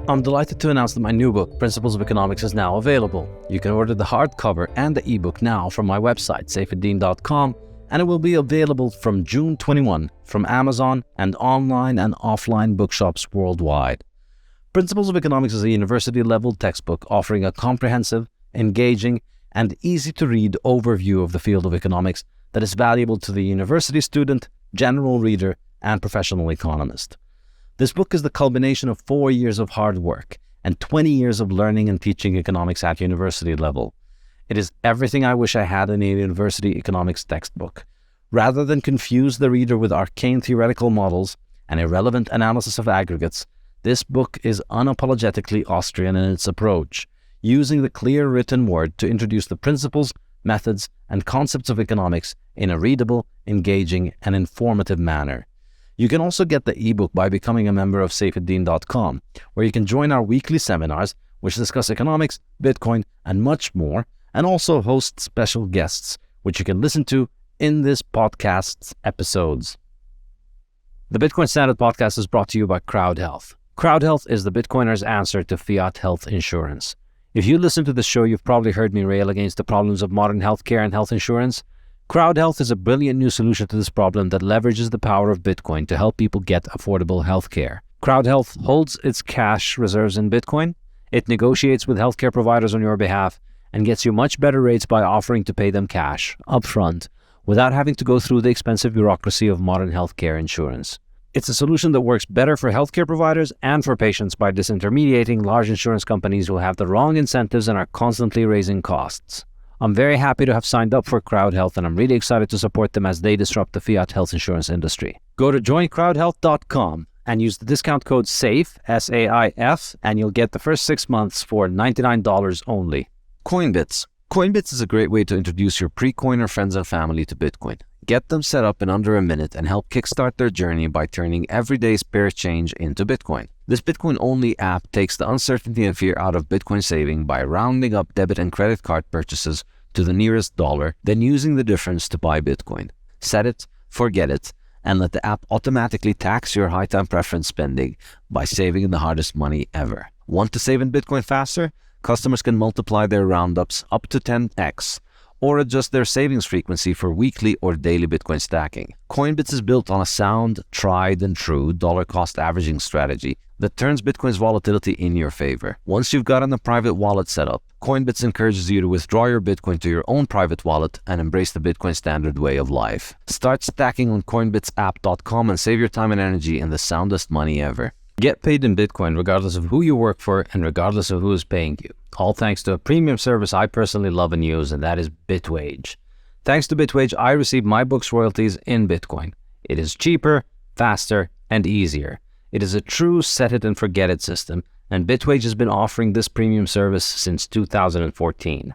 I'm delighted to announce that my new book, Principles of Economics, is now available. You can order the hardcover and the ebook now from my website, Saifedean.com, and it will be available from June 21 from Amazon and online and offline bookshops worldwide. Principles of Economics is a university-level textbook offering a comprehensive, engaging, and easy-to-read overview of the field of economics that is valuable to the university student, general reader, and professional economist. This book is the culmination of 4 years of hard work and 20 years of learning and teaching economics at university level. It is everything I wish I had in a university economics textbook. Rather than confuse the reader with arcane theoretical models and irrelevant analysis of aggregates, this book is unapologetically Austrian in its approach, using the clear written word to introduce the principles, methods, and concepts of economics in a readable, engaging, and informative manner. You can also get the ebook by becoming a member of Saifedean.com, where you can join our weekly seminars, which discuss economics, Bitcoin, and much more, and also host special guests, which you can listen to in this podcast's episodes. The Bitcoin Standard podcast is brought to you by Crowd Health. Crowd Health is the Bitcoiners' answer to fiat health insurance. If you listen to the show, you've probably heard me rail against the problems of modern healthcare and health insurance. Crowd Health is a brilliant new solution to this problem that leverages the power of Bitcoin to help people get affordable healthcare. Crowd Health holds its cash reserves in Bitcoin. It negotiates with healthcare providers on your behalf and gets you much better rates by offering to pay them cash, upfront, without having to go through the expensive bureaucracy of modern healthcare insurance. It's a solution that works better for healthcare providers and for patients by disintermediating large insurance companies who have the wrong incentives and are constantly raising costs. I'm very happy to have signed up for Crowd Health, and I'm really excited to support them as they disrupt the fiat health insurance industry. Go to joincrowdhealth.com and use the discount code SAIF, S-A-I-F, and you'll get the first 6 months for $99 only. Coinbits. Coinbits is a great way to introduce your pre-coiner friends and family to Bitcoin. Get them set up in under a minute and help kickstart their journey by turning everyday spare change into Bitcoin. This Bitcoin-only app takes the uncertainty and fear out of Bitcoin saving by rounding up debit and credit card purchases to the nearest dollar, then using the difference to buy Bitcoin. Set it, forget it, and let the app automatically tax your high-time preference spending by saving the hardest money ever. Want to save in Bitcoin faster? Customers can multiply their roundups up to 10x, or adjust their savings frequency for weekly or daily Bitcoin stacking. Coinbits is built on a sound, tried and true dollar cost averaging strategy that turns Bitcoin's volatility in your favor. Once you've gotten a private wallet set up, Coinbits encourages you to withdraw your Bitcoin to your own private wallet and embrace the Bitcoin Standard way of life. Start stacking on coinbitsapp.com and save your time and energy in the soundest money ever. Get paid in Bitcoin regardless of who you work for and regardless of who is paying you. All thanks to a premium service I personally love and use, and that is Bitwage. Thanks to Bitwage, I receive my book's royalties in Bitcoin. It is cheaper, faster, and easier. It is a true set it and forget it system, and Bitwage has been offering this premium service since 2014.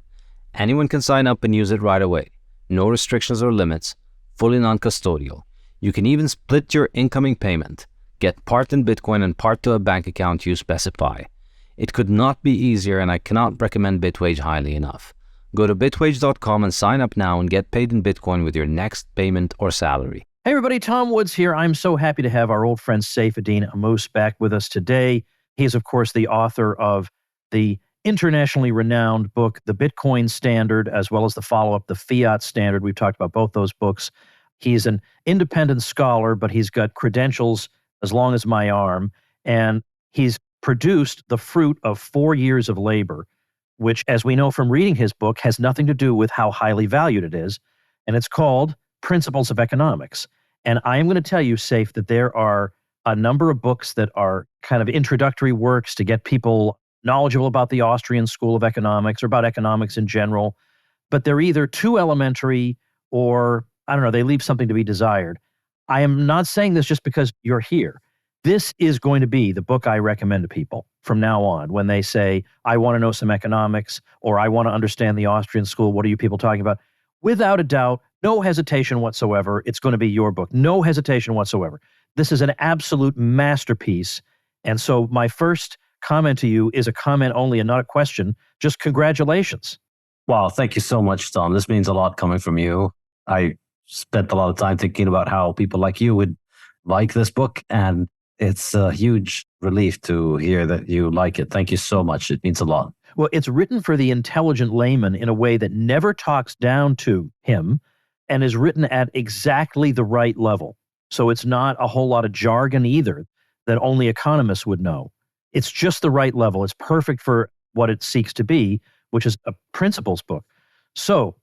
Anyone can sign up and use it right away. No restrictions or limits, fully non-custodial. You can even split your incoming payment. Get part in Bitcoin and part to a bank account you specify. It could not be easier, and I cannot recommend Bitwage highly enough. Go to bitwage.com and sign up now and get paid in Bitcoin with your next payment or salary. Hey everybody, Tom Woods here. I'm so happy to have our old friend Saifedean Ammous back with us today. He is, of course, the author of the internationally renowned book, The Bitcoin Standard, as well as the follow-up, The Fiat Standard. We've talked about both those books. He's an independent scholar, but he's got credentials as long as my arm, and he's produced the fruit of 4 years of labor, which, as we know from reading his book, has nothing to do with how highly valued it is, and it's called Principles of Economics. And I am going to tell you, Saif, that there are a number of books that are kind of introductory works to get people knowledgeable about the Austrian School of Economics or about economics in general, but they're either too elementary or, I don't know, they leave something to be desired. I am not saying this just because you're here. This is going to be the book I recommend to people from now on when they say, I want to know some economics, or I want to understand the Austrian school. What are you people talking about? Without a doubt, no hesitation whatsoever, it's going to be your book. No hesitation whatsoever. This is an absolute masterpiece. And so my first comment to you is a comment only and not a question. Just congratulations. Wow, thank you so much, Tom. This means a lot coming from you. I spent a lot of time thinking about how people like you would like this book, and It's a huge relief to hear that you like it. Thank you so much. It means a lot. Well, it's written for the intelligent layman in a way that never talks down to him and is written at exactly the right level. So it's not a whole lot of jargon either that only economists would know. It's just the right level. It's perfect for what it seeks to be, which is a principles book. So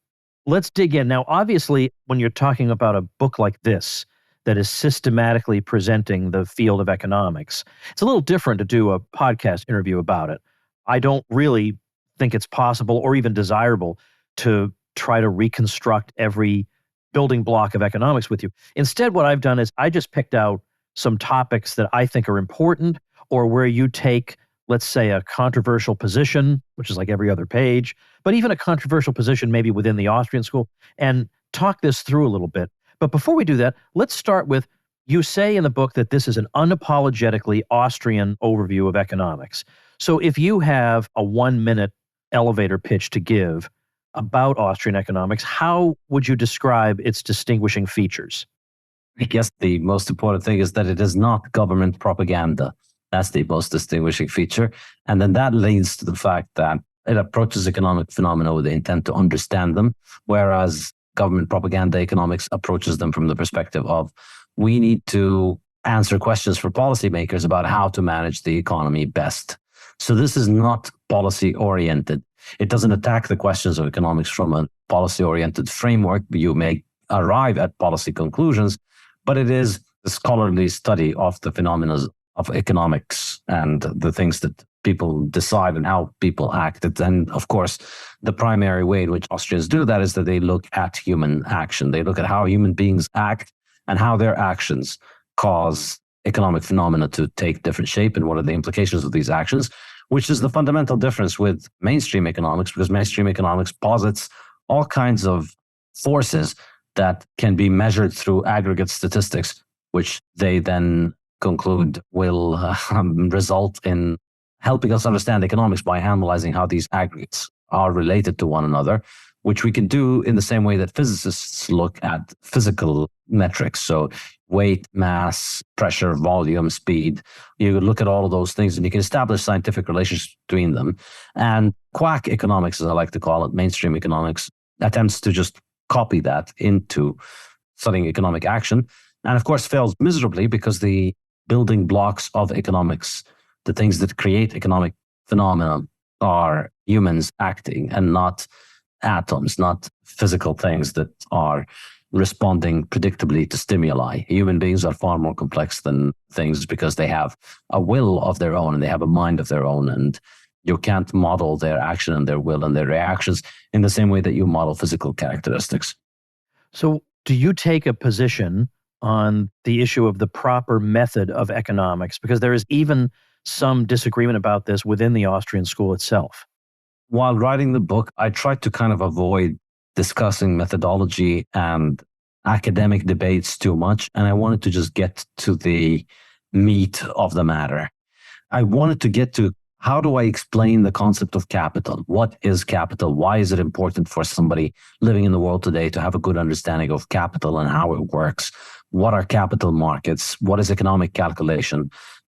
let's dig in. Now, obviously, when you're talking about a book like this that is systematically presenting the field of economics, it's a little different to do a podcast interview about it. I don't really think it's possible or even desirable to try to reconstruct every building block of economics with you. Instead, what I've done is I just picked out some topics that I think are important or where you take, let's say, a controversial position, which is like every other page, but even a controversial position maybe within the Austrian school, and talk this through a little bit. But before we do that, let's start with, you say in the book that this is an unapologetically Austrian overview of economics. So if you have a 1-minute elevator pitch to give about Austrian economics, how would you describe its distinguishing features? I guess the most important thing is that it is not government propaganda. That's the most distinguishing feature. And then that leads to the fact that it approaches economic phenomena with the intent to understand them, whereas government propaganda economics approaches them from the perspective of, we need to answer questions for policymakers about how to manage the economy best. So this is not policy oriented. It doesn't attack the questions of economics from a policy oriented framework. You may arrive at policy conclusions, but it is a scholarly study of the phenomena of economics and the things that people decide and how people act. And of course, the primary way in which Austrians do that is that they look at human action. They look at how human beings act and how their actions cause economic phenomena to take different shape and what are the implications of these actions, which is the fundamental difference with mainstream economics, because mainstream economics posits all kinds of forces that can be measured through aggregate statistics, which they then conclude will result in helping us understand economics by analyzing how these aggregates are related to one another, which we can do in the same way that physicists look at physical metrics. So weight, mass, pressure, volume, speed. You look at all of those things and you can establish scientific relationships between them. And quack economics, as I like to call it, mainstream economics, attempts to just copy that into studying economic action. And of course, fails miserably because the building blocks of economics, the things that create economic phenomena, are humans acting and not atoms, not physical things that are responding predictably to stimuli. Human beings are far more complex than things because they have a will of their own and they have a mind of their own, and you can't model their action and their will and their reactions in the same way that you model physical characteristics. So do you take a position on the issue of the proper method of economics? Because there is even some disagreement about this within the Austrian school itself. While writing the book, I tried to kind of avoid discussing methodology and academic debates too much, and I wanted to just get to the meat of the matter. I wanted to get to, how do I explain the concept of capital? What is capital? Why is it important for somebody living in the world today to have a good understanding of capital and how it works? What are capital markets? What is economic calculation?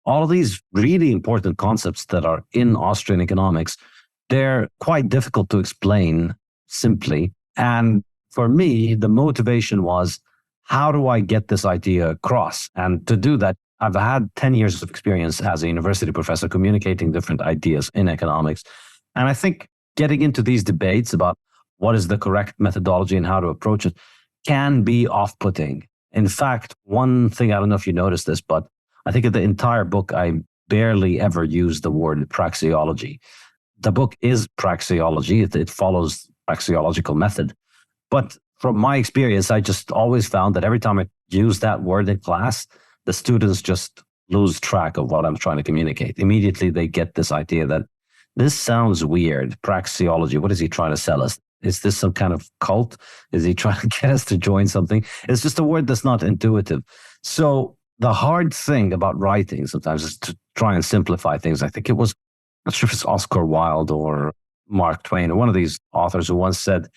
All of these really important concepts that are in Austrian economics, they're quite difficult to explain simply. And for me, the motivation was, how do I get this idea across? And to do that, I've had 10 years of experience as a university professor communicating different ideas in economics. And I think getting into these debates about what is the correct methodology and how to approach it can be off-putting. In fact, one thing, I don't know if you noticed this, but I think in the entire book, I barely ever use the word praxeology. The book is praxeology. It follows praxeological method. But from my experience, I just always found that every time I use that word in class, the students just lose track of what I'm trying to communicate. Immediately, they get this idea that this sounds weird. Praxeology, what is he trying to sell us? Is this some kind of cult? Is he trying to get us to join something? It's just a word that's not intuitive. So the hard thing about writing sometimes is to try and simplify things. I think it was, I'm not sure if it's Oscar Wilde or Mark Twain, or one of these authors who once said,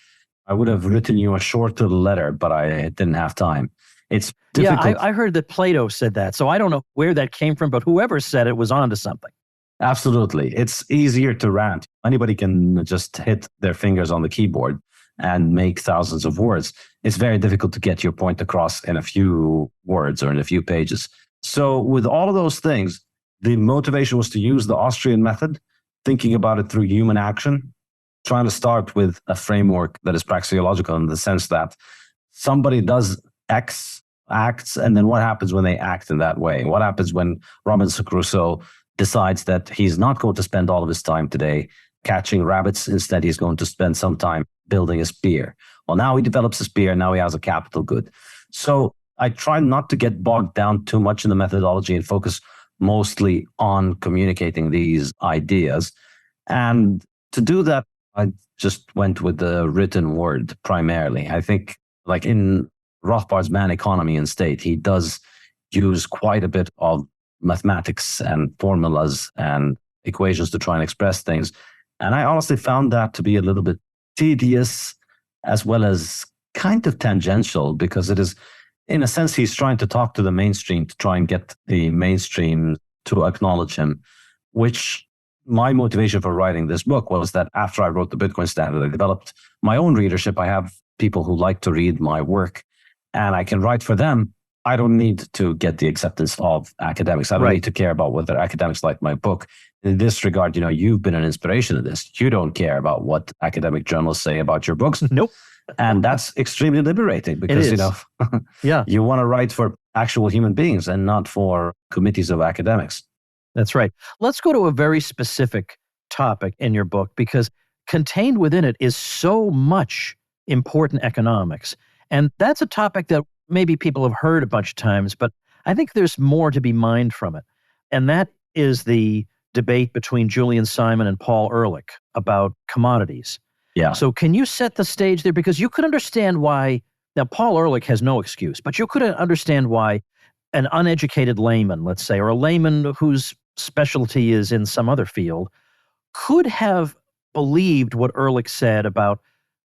I would have written you a short little letter, but I didn't have time. It's Yeah, difficult. I heard that Plato said that. So I don't know where that came from, but whoever said it was onto something. Absolutely. It's easier to rant. Anybody can just hit their fingers on the keyboard and make thousands of words. It's very difficult to get your point across in a few words or in a few pages. So with all of those things, the motivation was to use the Austrian method, thinking about it through human action, trying to start with a framework that is praxeological in the sense that somebody does X, acts, and then what happens when they act in that way? What happens when Robinson Crusoe decides that he's not going to spend all of his time today catching rabbits. Instead, he's going to spend some time building a spear. Well, now he develops a spear. Now he has a capital good. So I try not to get bogged down too much in the methodology and focus mostly on communicating these ideas. And to do that, I just went with the written word primarily. I think, like in Rothbard's Man, Economy, and State, he does use quite a bit of mathematics and formulas and equations to try and express things. And I honestly found that to be a little bit tedious as well as kind of tangential, because it is, in a sense, he's trying to talk to the mainstream to try and get the mainstream to acknowledge him, which my motivation for writing this book was that after I wrote the Bitcoin Standard, I developed my own readership. I have people who like to read my work and I can write for them. I don't need to get the acceptance of academics. I don't need to care about whether academics like my book. In this regard, you've been an inspiration in this. You don't care about what academic journals say about your books. Nope. And that's extremely liberating because, yeah, you want to write for actual human beings and not for committees of academics. That's right. Let's go to a very specific topic in your book, because contained within it is so much important economics. And that's a topic that maybe people have heard a bunch of times, but I think there's more to be mined from it. And that is the debate between Julian Simon and Paul Ehrlich about commodities. Yeah. So can you set the stage there? Because you could understand why, now Paul Ehrlich has no excuse, but you could understand why an uneducated layman, let's say, or a layman whose specialty is in some other field, could have believed what Ehrlich said about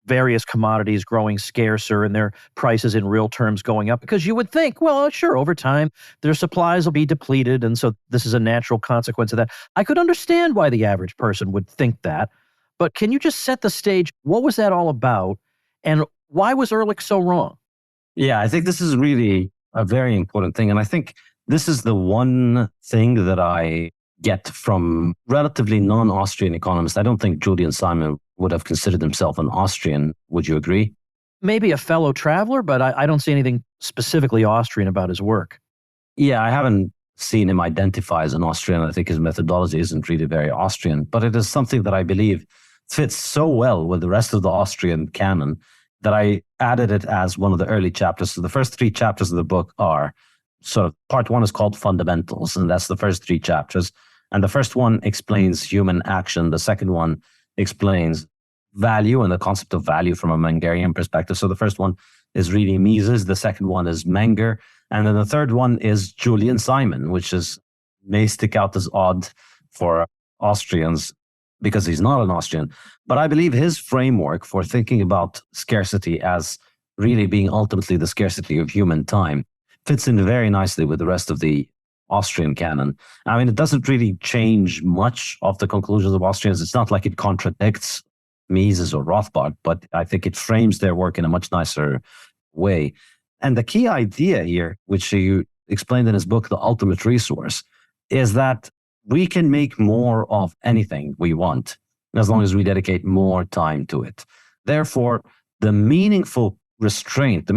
various commodities growing scarcer and their prices in real terms going up, because you would think, well, sure, over time, their supplies will be depleted, and so this is a natural consequence of that. I could understand why the average person would think that, but can you just set the stage? What was that all about, and why was Ehrlich so wrong? Yeah, I think this is really a very important thing, and I think this is the one thing that I get from relatively non-Austrian economists. I don't think Julian Simon would have considered himself an Austrian. Would you agree? Maybe a fellow traveler, but I don't see anything specifically Austrian about his work. Yeah, I haven't seen him identify as an Austrian. I think his methodology isn't really very Austrian, but it is something that I believe fits so well with the rest of the Austrian canon that I added it as one of the early chapters. So the first 3 chapters of the book are sort of, part 1 is called Fundamentals, and that's the first 3 chapters. And the first one explains human action. The second one explains value and the concept of value from a Mengerian perspective. So the first one is really Mises. The second one is Menger. And then the third one is Julian Simon, which may stick out as odd for Austrians because he's not an Austrian. But I believe his framework for thinking about scarcity as really being ultimately the scarcity of human time fits in very nicely with the rest of the Austrian canon. I mean, it doesn't really change much of the conclusions of Austrians. It's not like it contradicts Mises or Rothbard, but I think it frames their work in a much nicer way. And the key idea here, which he explained in his book, The Ultimate Resource, is that we can make more of anything we want as long as we dedicate more time to it. Therefore, the meaningful constraint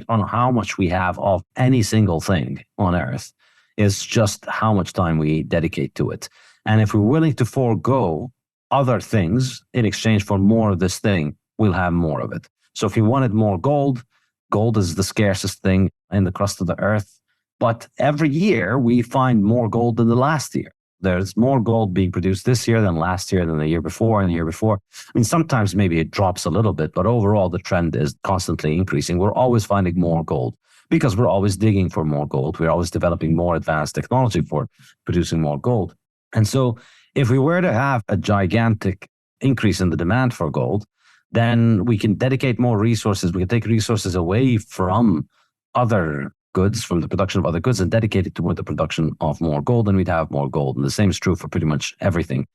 on how much we have of any single thing on Earth is just how much time we dedicate to it. And if we're willing to forego other things in exchange for more of this thing, we'll have more of it. So if you wanted more gold, gold is the scarcest thing in the crust of the Earth. But every year we find more gold than the last year. There's more gold being produced this year than last year, than the year before and the year before. I mean, sometimes maybe it drops a little bit, but overall the trend is constantly increasing. We're always finding more gold because we're always digging for more gold. We're always developing more advanced technology for producing more gold. And so if we were to have a gigantic increase in the demand for gold, then we can dedicate more resources. We can take resources away from other goods, from the production of other goods, and dedicate it toward the production of more gold, and we'd have more gold. And the same is true for pretty much everything.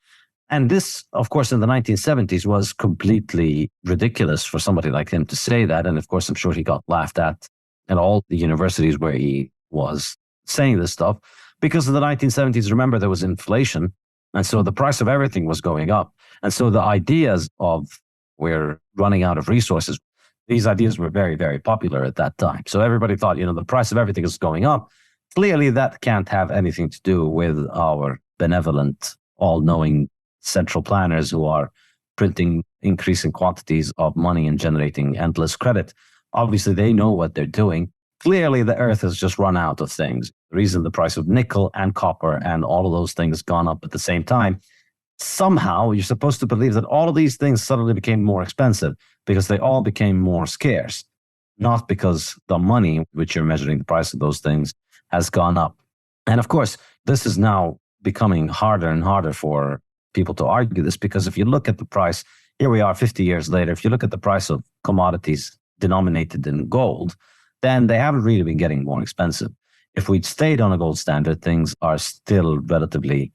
And this, of course, in the 1970s was completely ridiculous for somebody like him to say that. And of course, I'm sure he got laughed at all the universities where he was saying this stuff. Because in the 1970s, remember, there was inflation. And so the price of everything was going up. And so the ideas of we're running out of resources, these ideas were very, very popular at that time. So everybody thought, the price of everything is going up. Clearly, that can't have anything to do with our benevolent, all-knowing central planners who are printing increasing quantities of money and generating endless credit. Obviously, they know what they're doing. Clearly, the earth has just run out of things. The reason the price of nickel and copper and all of those things gone up at the same time, somehow you're supposed to believe that all of these things suddenly became more expensive because they all became more scarce, not because the money which you're measuring the price of those things has gone up. And of course, this is now becoming harder and harder for people to argue this, because if you look at the price, here we are 50 years later, if you look at the price of commodities denominated in gold, then they haven't really been getting more expensive. If we'd stayed on a gold standard, things are still relatively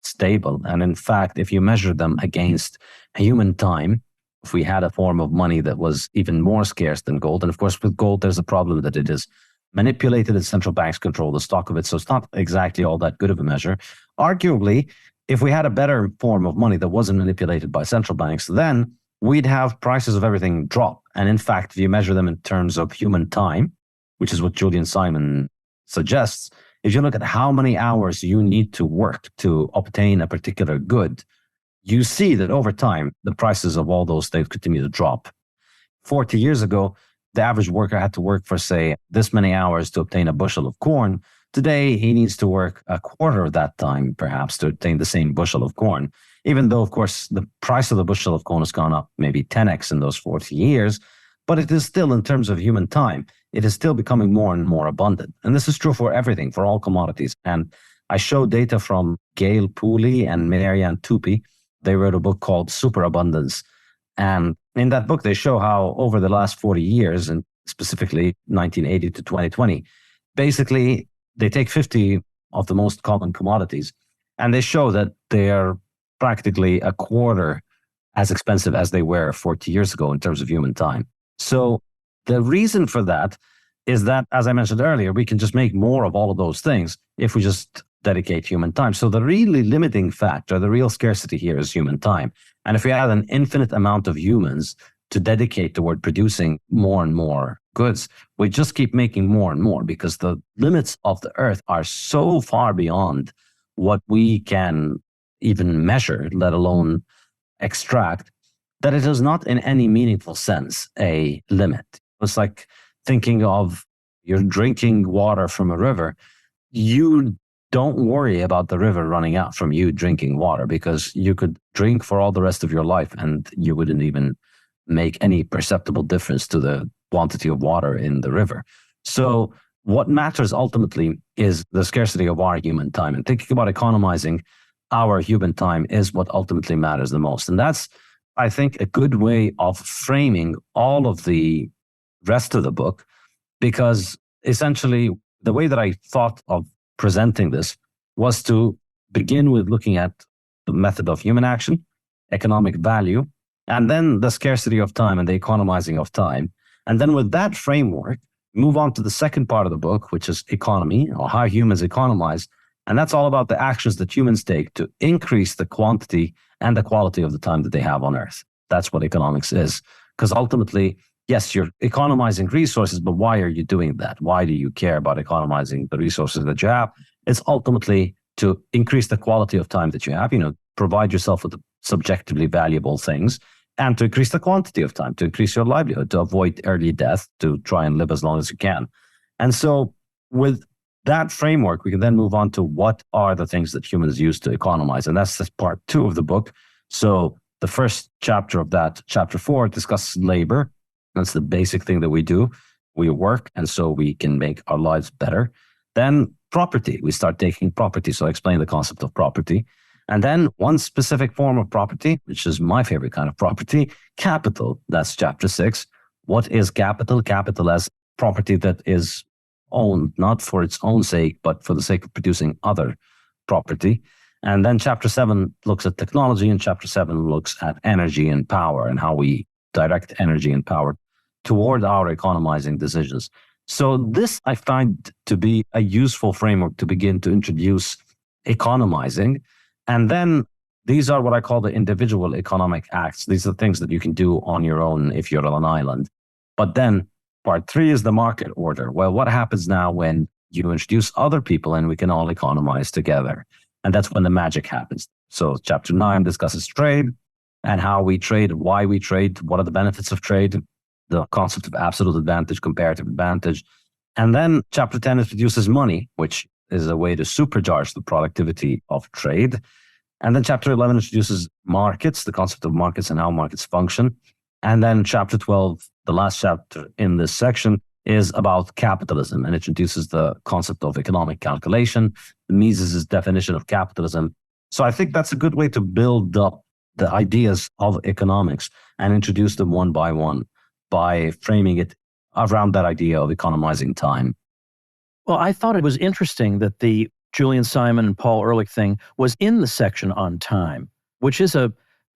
stable. And in fact, if you measure them against human time, if we had a form of money that was even more scarce than gold, and of course with gold, there's a problem that it is manipulated and central banks control the stock of it, so it's not exactly all that good of a measure. Arguably, if we had a better form of money that wasn't manipulated by central banks, then we'd have prices of everything drop. And in fact, if you measure them in terms of human time, which is what Julian Simon suggests, if you look at how many hours you need to work to obtain a particular good, you see that over time, the prices of all those things continue to drop. 40 years ago, the average worker had to work for, say, this many hours to obtain a bushel of corn. Today, he needs to work a quarter of that time, perhaps, to obtain the same bushel of corn. Even though, of course, the price of the bushel of corn has gone up maybe 10x in those 40 years, but it is still, in terms of human time, it is still becoming more and more abundant. And this is true for everything, for all commodities. And I show data from Gail Pooley and Marianne Tupy. They wrote a book called Superabundance. And in that book, they show how over the last 40 years, and specifically 1980 to 2020, basically, they take 50 of the most common commodities, and they show that they're practically a quarter as expensive as they were 40 years ago in terms of human time. So the reason for that is that, as I mentioned earlier, we can just make more of all of those things if we just dedicate human time. So the really limiting factor, the real scarcity here is human time. And if we had an infinite amount of humans to dedicate toward producing more and more goods, we just keep making more and more, because the limits of the earth are so far beyond what we can even measure, let alone extract, that it is not in any meaningful sense a limit. It's like thinking of you're drinking water from a river. You don't worry about the river running out from you drinking water, because you could drink for all the rest of your life and you wouldn't even make any perceptible difference to the quantity of water in the river. So what matters ultimately is the scarcity of our human time. And thinking about economizing our human time is what ultimately matters the most. And that's, I think, a good way of framing all of the rest of the book, because essentially the way that I thought of presenting this was to begin with looking at the method of human action, economic value, and then the scarcity of time and the economizing of time. And then with that framework, move on to the second part of the book, which is economy, or how humans economize. And that's all about the actions that humans take to increase the quantity and the quality of the time that they have on Earth. That's what economics is. Because ultimately, yes, you're economizing resources, but why are you doing that? Why do you care about economizing the resources that you have? It's ultimately to increase the quality of time that you have, provide yourself with subjectively valuable things, and to increase the quantity of time, to increase your livelihood, to avoid early death, to try and live as long as you can. And so with that framework, we can then move on to what are the things that humans use to economize. And that's part 2 of the book. So the first chapter of that, chapter 4, discusses labor. That's the basic thing that we do. We work, and so we can make our lives better. Then property. We start taking property. So I explain the concept of property. And then one specific form of property, which is my favorite kind of property, capital. That's chapter 6. What is capital? Capital as property that is owned, not for its own sake, but for the sake of producing other property. And then chapter 7 looks at technology, and chapter 7 looks at energy and power and how we direct energy and power toward our economizing decisions. So this I find to be a useful framework to begin to introduce economizing. And then these are what I call the individual economic acts. These are things that you can do on your own if you're on an island. But then part 3 is the market order. Well, what happens now when you introduce other people and we can all economize together? And that's when the magic happens. So chapter 9 discusses trade and how we trade, why we trade, what are the benefits of trade, the concept of absolute advantage, comparative advantage. And then chapter 10 introduces money, which is a way to supercharge the productivity of trade. And then chapter 11 introduces markets, the concept of markets and how markets function. And then chapter 12, the last chapter in this section, is about capitalism and introduces the concept of economic calculation, Mises' definition of capitalism. So I think that's a good way to build up the ideas of economics and introduce them one by one by framing it around that idea of economizing time. Well, I thought it was interesting that the Julian Simon and Paul Ehrlich thing was in the section on time, which is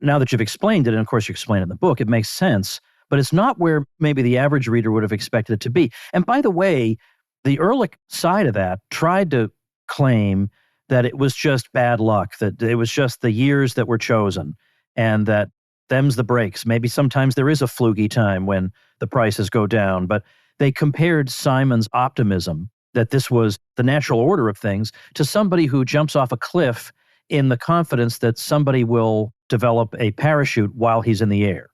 now that you've explained it, and of course you explain it in the book, it makes sense, but it's not where maybe the average reader would have expected it to be. And by the way, the Ehrlich side of that tried to claim that it was just bad luck, that it was just the years that were chosen, and that them's the breaks. Maybe sometimes there is a fluky time when the prices go down, but they compared Simon's optimism that this was the natural order of things to somebody who jumps off a cliff in the confidence that somebody will develop a parachute while he's in the air.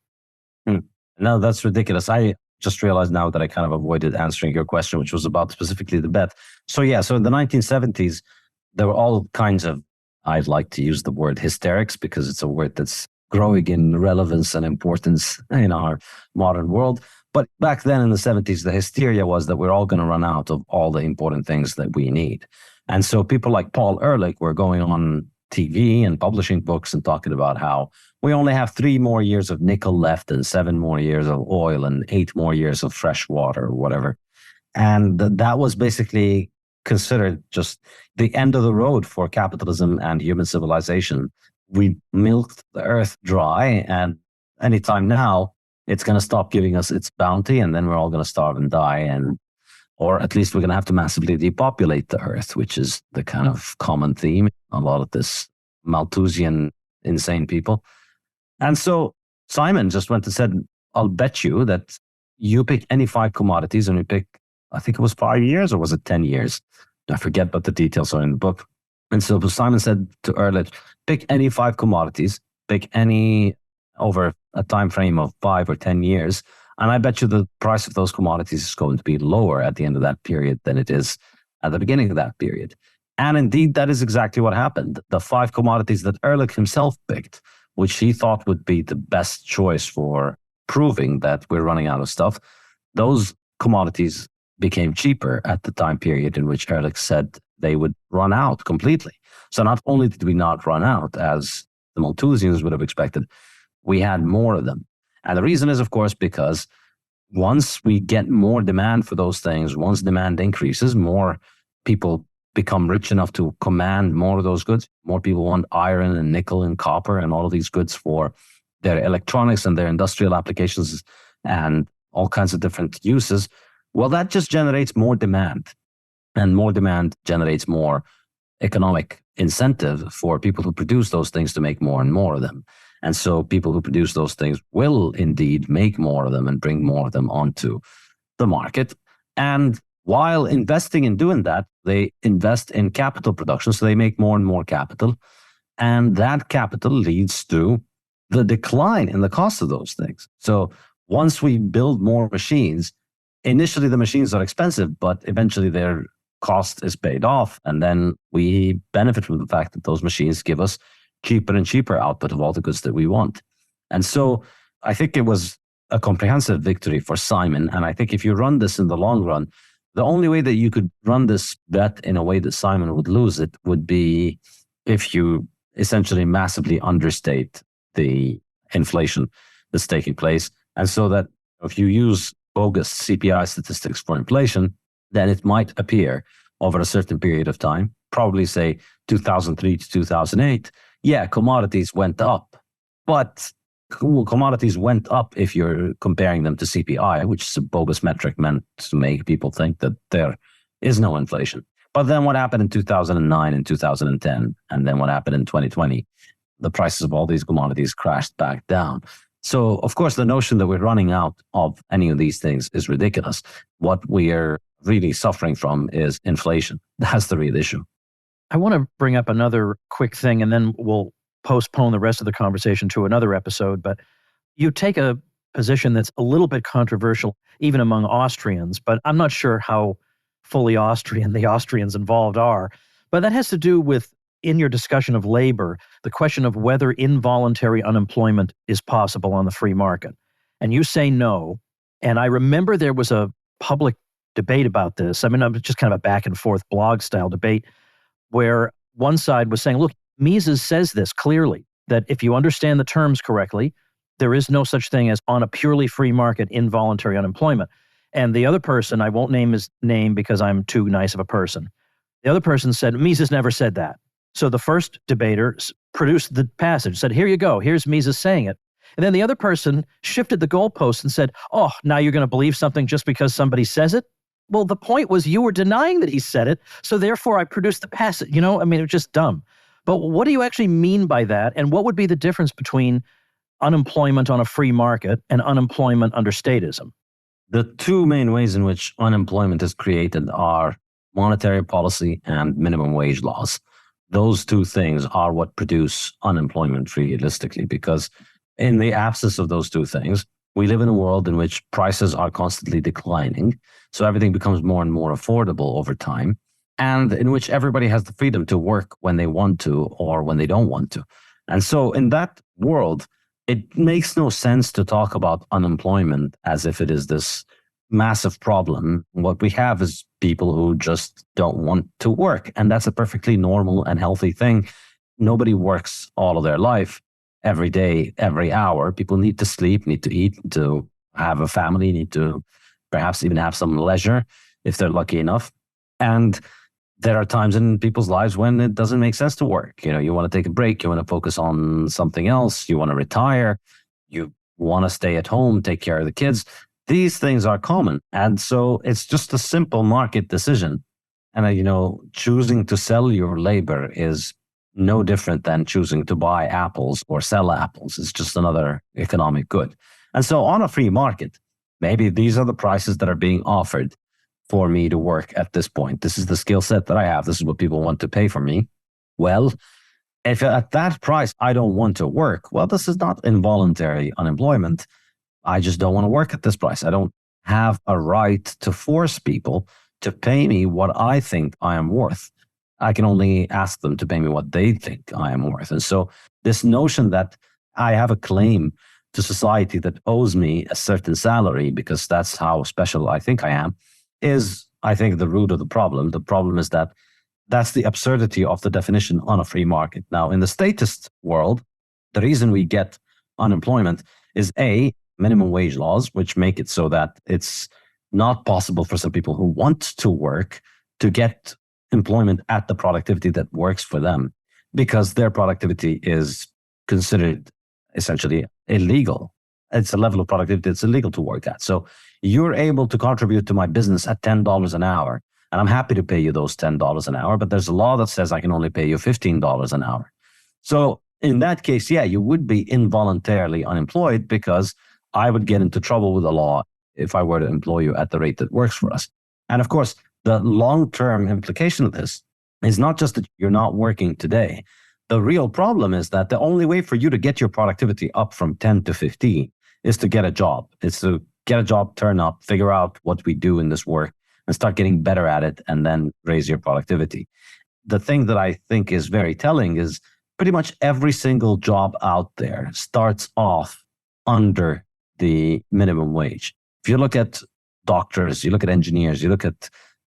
No, that's ridiculous. I just realized now that I kind of avoided answering your question, which was about specifically the bet. So in the 1970s, there were all kinds of, I'd like to use the word hysterics because it's a word that's growing in relevance and importance in our modern world. But back then in the 70s, the hysteria was that we're all going to run out of all the important things that we need. And so people like Paul Ehrlich were going on TV and publishing books and talking about how we only have 3 more years of nickel left and 7 more years of oil and 8 more years of fresh water or whatever. And that was basically considered just the end of the road for capitalism and human civilization. We milked the earth dry, and anytime now, it's going to stop giving us its bounty, and then we're all going to starve and die, or at least we're going to have to massively depopulate the earth, which is the kind of common theme. A lot of this Malthusian insane people. And so Simon just went and said, I'll bet you that you pick any 5 commodities and you pick, I think it was 5 years or was it 10 years? I forget, but the details are in the book. And so Simon said to Ehrlich, pick any 5 commodities, pick any over a time frame of 5 or 10 years, and I bet you the price of those commodities is going to be lower at the end of that period than it is at the beginning of that period. And indeed, that is exactly what happened. The 5 commodities that Ehrlich himself picked, which he thought would be the best choice for proving that we're running out of stuff, those commodities became cheaper at the time period in which Ehrlich said they would run out completely. So not only did we not run out, as the Malthusians would have expected, we had more of them. And the reason is, of course, because once we get more demand for those things, once demand increases, more people become rich enough to command more of those goods. More people want iron and nickel and copper and all of these goods for their electronics and their industrial applications and all kinds of different uses. Well, that just generates more demand, and more demand generates more economic incentive for people who produce those things to make more and more of them. And so people who produce those things will indeed make more of them and bring more of them onto the market. And while investing in doing that, they invest in capital production. So they make more and more capital. And that capital leads to the decline in the cost of those things. So once we build more machines, initially the machines are expensive, but eventually their cost is paid off. And then we benefit from the fact that those machines give us cheaper and cheaper output of all the goods that we want. And so I think it was a comprehensive victory for Simon. And I think if you run this in the long run, the only way that you could run this bet in a way that Simon would lose it would be if you essentially massively understate the inflation that's taking place. And so that if you use bogus CPI statistics for inflation, then it might appear over a certain period of time, probably say 2003 to 2008, yeah, commodities went up. But commodities went up if you're comparing them to CPI, which is a bogus metric meant to make people think that there is no inflation. But then what happened in 2009 and 2010, and then what happened in 2020, the prices of all these commodities crashed back down. So, of course, the notion that we're running out of any of these things is ridiculous. What we are really suffering from is inflation. That's the real issue. I want to bring up another quick thing, and then we'll postpone the rest of the conversation to another episode. But you take a position that's a little bit controversial, even among Austrians, but I'm not sure how fully Austrian the Austrians involved are. But that has to do with, in your discussion of labor, the question of whether involuntary unemployment is possible on the free market. And you say no. And I remember there was a public debate about this. I mean, it was just kind of a back and forth blog style debate where one side was saying, look, Mises says this clearly, that if you understand the terms correctly, there is no such thing as on a purely free market involuntary unemployment. And the other person, I won't name his name because I'm too nice of a person. The other person said, Mises never said that. So the first debater produced the passage, said, here you go, here's Mises saying it. And then the other person shifted the goalpost and said, oh, now you're going to believe something just because somebody says it? Well, the point was you were denying that he said it, so therefore I produced the passage. You know, I mean, it was just dumb. But what do you actually mean by that? And what would be the difference between unemployment on a free market and unemployment under statism? The two main ways in which unemployment is created are monetary policy and minimum wage laws. Those two things are what produce unemployment realistically, because in the absence of those two things, we live in a world in which prices are constantly declining. So everything becomes more and more affordable over time, and in which everybody has the freedom to work when they want to or when they don't want to. And so in that world, it makes no sense to talk about unemployment as if it is this massive problem. What we have is people who just don't want to work. And that's a perfectly normal and healthy thing. Nobody works all of their life, every day, every hour. People need to sleep, need to eat, to have a family, need to perhaps even have some leisure if they're lucky enough. And there are times in people's lives when it doesn't make sense to work. You know, you want to take a break, you want to focus on something else, you want to retire, you want to stay at home, take care of the kids. These things are common. And so it's just a simple market decision. And, choosing to sell your labor is no different than choosing to buy apples or sell apples. It's just another economic good. And so on a free market, maybe these are the prices that are being offered for me to work at this point. This is the skill set that I have. This is what people want to pay for me. Well, if at that price I don't want to work, well, this is not involuntary unemployment. I just don't want to work at this price. I don't have a right to force people to pay me what I think I am worth. I can only ask them to pay me what they think I am worth. And so this notion that I have a claim to society that owes me a certain salary because that's how special I think I am is, I think, the root of the problem. The problem is that that's the absurdity of the definition on a free market. Now, in the statist world, the reason we get unemployment is A, minimum wage laws, which make it so that it's not possible for some people who want to work to get employment at the productivity that works for them because their productivity is considered essentially illegal. It's a level of productivity that's illegal to work at. So you're able to contribute to my business at $10 an hour, and I'm happy to pay you those $10 an hour, but there's a law that says I can only pay you $15 an hour. So in that case, yeah, you would be involuntarily unemployed because I would get into trouble with the law if I were to employ you at the rate that works for us. And of course, the long-term implication of this is not just that you're not working today. The real problem is that the only way for you to get your productivity up from 10 to 15 is to get a job. It's to get a job, turn up, figure out what we do in this work, and start getting better at it, and then raise your productivity. The thing that I think is very telling is pretty much every single job out there starts off under the minimum wage. If you look at doctors, you look at engineers, you look at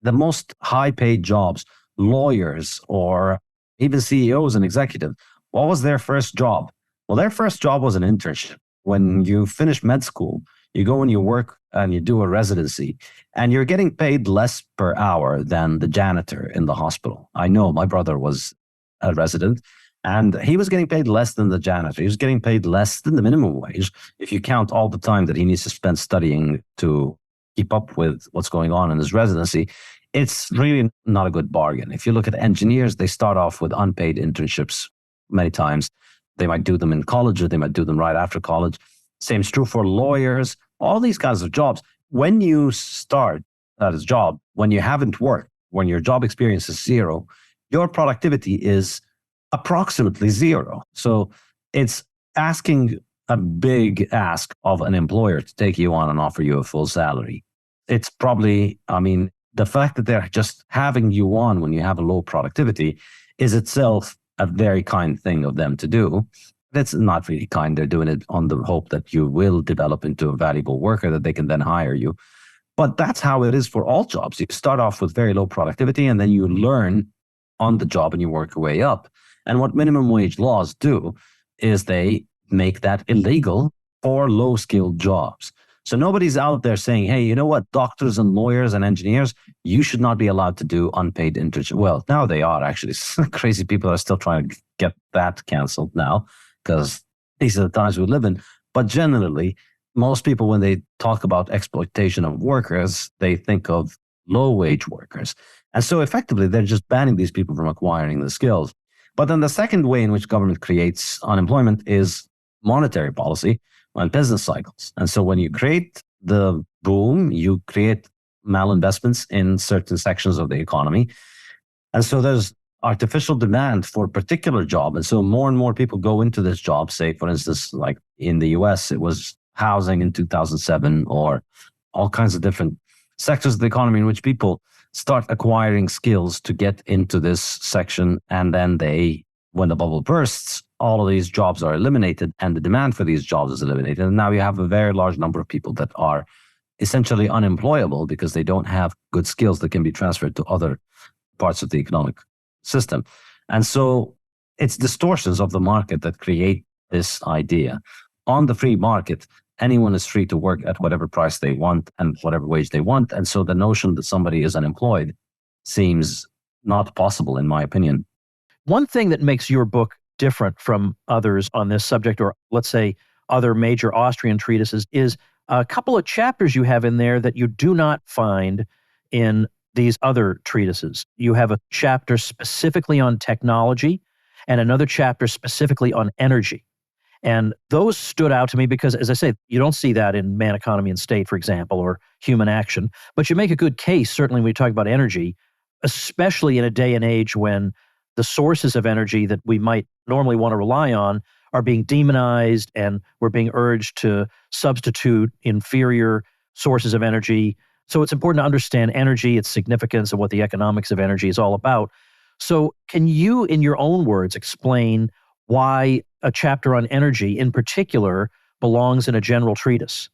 the most high-paid jobs, lawyers, or even CEOs and executives, what was their first job? Well, their first job was an internship. When you finish med school, you go and you work and you do a residency, and you're getting paid less per hour than the janitor in the hospital. I know my brother was a resident, and he was getting paid less than the janitor. He was getting paid less than the minimum wage if you count all the time that he needs to spend studying to keep up with what's going on in his residency. It's really not a good bargain. If you look at engineers, they start off with unpaid internships many times. They might do them in college, or they might do them right after college. Same is true for lawyers, all these kinds of jobs. When you start at a job, when you haven't worked, when your job experience is zero, your productivity is approximately zero. So it's asking a big ask of an employer to take you on and offer you a full salary. It's probably, the fact that they're just having you on when you have a low productivity is itself a very kind thing of them to do. That's not really kind. They're doing it on the hope that you will develop into a valuable worker that they can then hire you. But that's how it is for all jobs. You start off with very low productivity, and then you learn on the job and you work your way up. And what minimum wage laws do is they make that illegal for low-skilled jobs. So nobody's out there saying, hey, you know what, doctors and lawyers and engineers, you should not be allowed to do unpaid internship. Well, now they are actually. Crazy people are still trying to get that canceled now because these are the times we live in. But generally, most people, when they talk about exploitation of workers, they think of low-wage workers. And so effectively, they're just banning these people from acquiring the skills. But then the second way in which government creates unemployment is monetary policy and business cycles. And so when you create the boom, you create malinvestments in certain sections of the economy. And so there's artificial demand for a particular job. And so more and more people go into this job. Say, for instance, like in the US, it was housing in 2007, or all kinds of different sectors of the economy in which people start acquiring skills to get into this section. And then when the bubble bursts, all of these jobs are eliminated and the demand for these jobs is eliminated. And now you have a very large number of people that are essentially unemployable because they don't have good skills that can be transferred to other parts of the economic system. And so it's distortions of the market that create this idea. On the free market, anyone is free to work at whatever price they want and whatever wage they want. And so the notion that somebody is unemployed seems not possible, in my opinion. One thing that makes your book different from others on this subject, or let's say other major Austrian treatises, is a couple of chapters you have in there that you do not find in these other treatises. You have a chapter specifically on technology and another chapter specifically on energy. And those stood out to me because, as I say, you don't see that in Man, Economy, and State, for example, or Human Action. But you make a good case, certainly when you talk about energy, especially in a day and age when the sources of energy that we might normally want to rely on are being demonized, and we're being urged to substitute inferior sources of energy. So it's important to understand energy, its significance, and what the economics of energy is all about. So can you, in your own words, explain why a chapter on energy in particular belongs in a general treatise?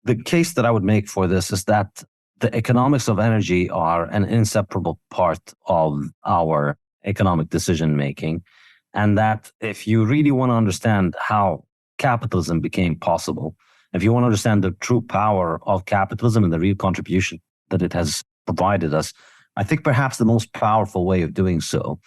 The case that I would make for this is that the economics of energy are an inseparable part of our economic decision making, and that if you really want to understand how capitalism became possible, if you want to understand the true power of capitalism and the real contribution that it has provided us, I think perhaps the most powerful way of doing so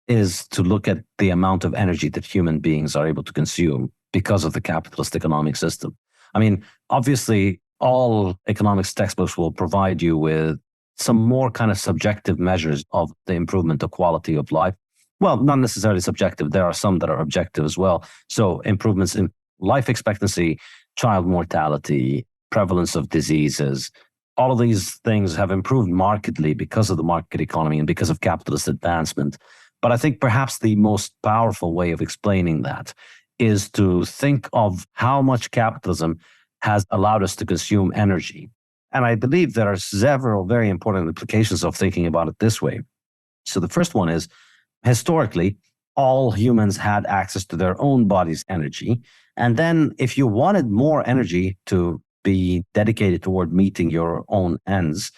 is to look at the amount of energy that human beings are able to consume because of the capitalist economic system. I mean, obviously, all economics textbooks will provide you with some more kind of subjective measures of the improvement of quality of life. Well, not necessarily subjective. There are some that are objective as well. So improvements in life expectancy, child mortality, prevalence of diseases, all of these things have improved markedly because of the market economy and because of capitalist advancement. But I think perhaps the most powerful way of explaining that is to think of how much capitalism has allowed us to consume energy. And I believe there are several very important implications of thinking about it this way. So the first one is, historically, all humans had access to their own body's energy. And then if you wanted more energy to be dedicated toward meeting your own ends,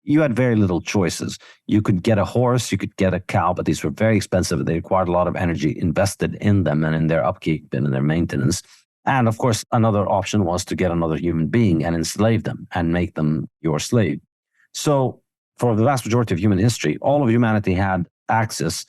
you had very little choices. You could get a horse, you could get a cow, but these were very expensive. They required a lot of energy invested in them and in their upkeep and in their maintenance. And of course, another option was to get another human being and enslave them and make them your slave. So for the vast majority of human history, all of humanity had access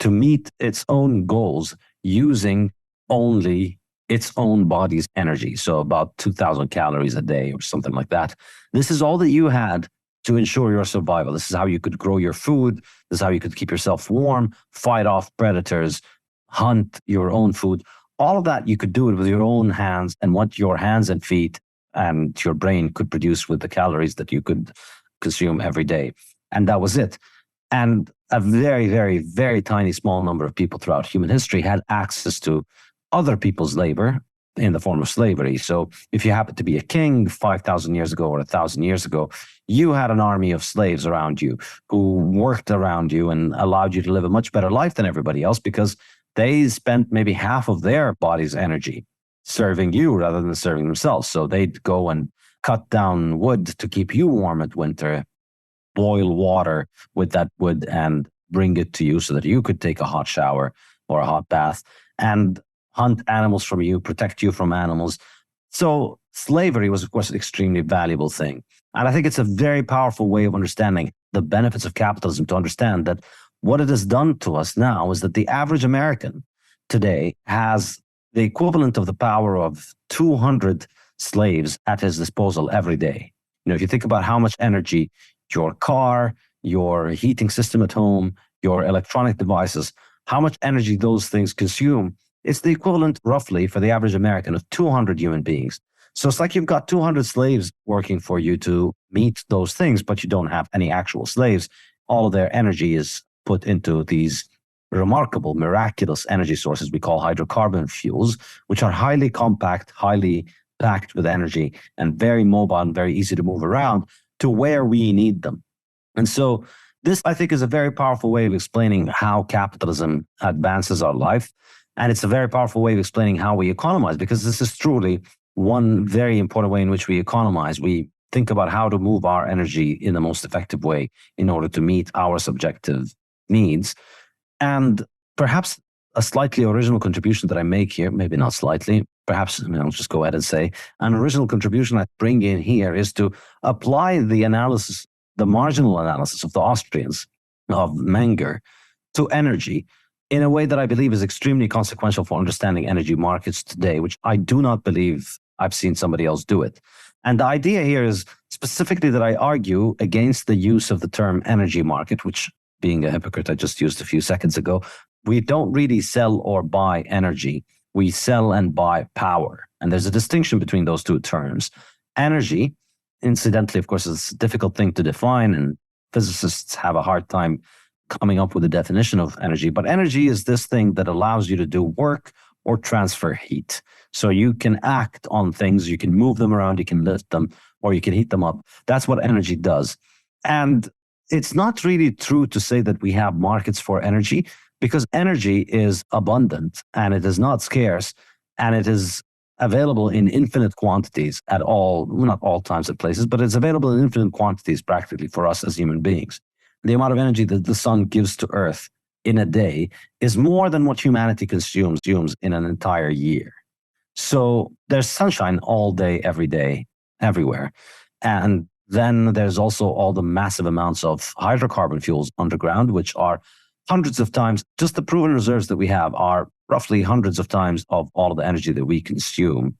to meet its own goals using only its own body's energy. So about 2,000 calories a day or something like that. This is all that you had to ensure your survival. This is how you could grow your food. This is how you could keep yourself warm, fight off predators, hunt your own food. All of that, you could do it with your own hands and what your hands and feet and your brain could produce with the calories that you could consume every day. And that was it. And a very, very, very tiny small number of people throughout human history had access to other people's labor in the form of slavery. So if you happened to be a king 5,000 years ago or 1,000 years ago, you had an army of slaves around you who worked around you and allowed you to live a much better life than everybody else because they spent maybe half of their body's energy serving you rather than serving themselves. So they'd go and cut down wood to keep you warm at winter, boil water with that wood and bring it to you so that you could take a hot shower or a hot bath, and hunt animals from you, protect you from animals. So slavery was, of course, an extremely valuable thing. And I think it's a very powerful way of understanding the benefits of capitalism, to understand that what it has done to us now is that the average American today has the equivalent of the power of 200 slaves at his disposal every day. You know, if you think about how much energy your car, your heating system at home, your electronic devices, how much energy those things consume, it's the equivalent, roughly, for the average American of 200 human beings. So it's like you've got 200 slaves working for you to meet those things, but you don't have any actual slaves. All of their energy is put into these remarkable, miraculous energy sources we call hydrocarbon fuels, which are highly compact, highly packed with energy, and very mobile and very easy to move around to where we need them. And so this, I think, is a very powerful way of explaining how capitalism advances our life. And it's a very powerful way of explaining how we economize, because this is truly one very important way in which we economize. We think about how to move our energy in the most effective way in order to meet our subjective needs. And perhaps a slightly original contribution that I make here, maybe not slightly, perhaps I'll just go ahead and say, an original contribution I bring in here is to apply the analysis, the marginal analysis of the Austrians, of Menger, to energy in a way that I believe is extremely consequential for understanding energy markets today, which I do not believe I've seen somebody else do it. And the idea here is specifically that I argue against the use of the term energy market, which, being a hypocrite, I just used a few seconds ago. We don't really sell or buy energy. We sell and buy power. And there's a distinction between those two terms. Energy, incidentally, of course, is a difficult thing to define, and physicists have a hard time coming up with a definition of energy. But energy is this thing that allows you to do work or transfer heat. So you can act on things, you can move them around, you can lift them, or you can heat them up. That's what energy does. And it's not really true to say that we have markets for energy, because energy is abundant and it is not scarce, and it is available in infinite quantities at all, well, not all times and places, but it's available in infinite quantities practically for us as human beings. The amount of energy that the sun gives to Earth in a day is more than what humanity consumes in an entire year. So there's sunshine all day, every day, everywhere. And then there's also all the massive amounts of hydrocarbon fuels underground, which are hundreds of times, just the proven reserves that we have are roughly hundreds of times of all of the energy that we consume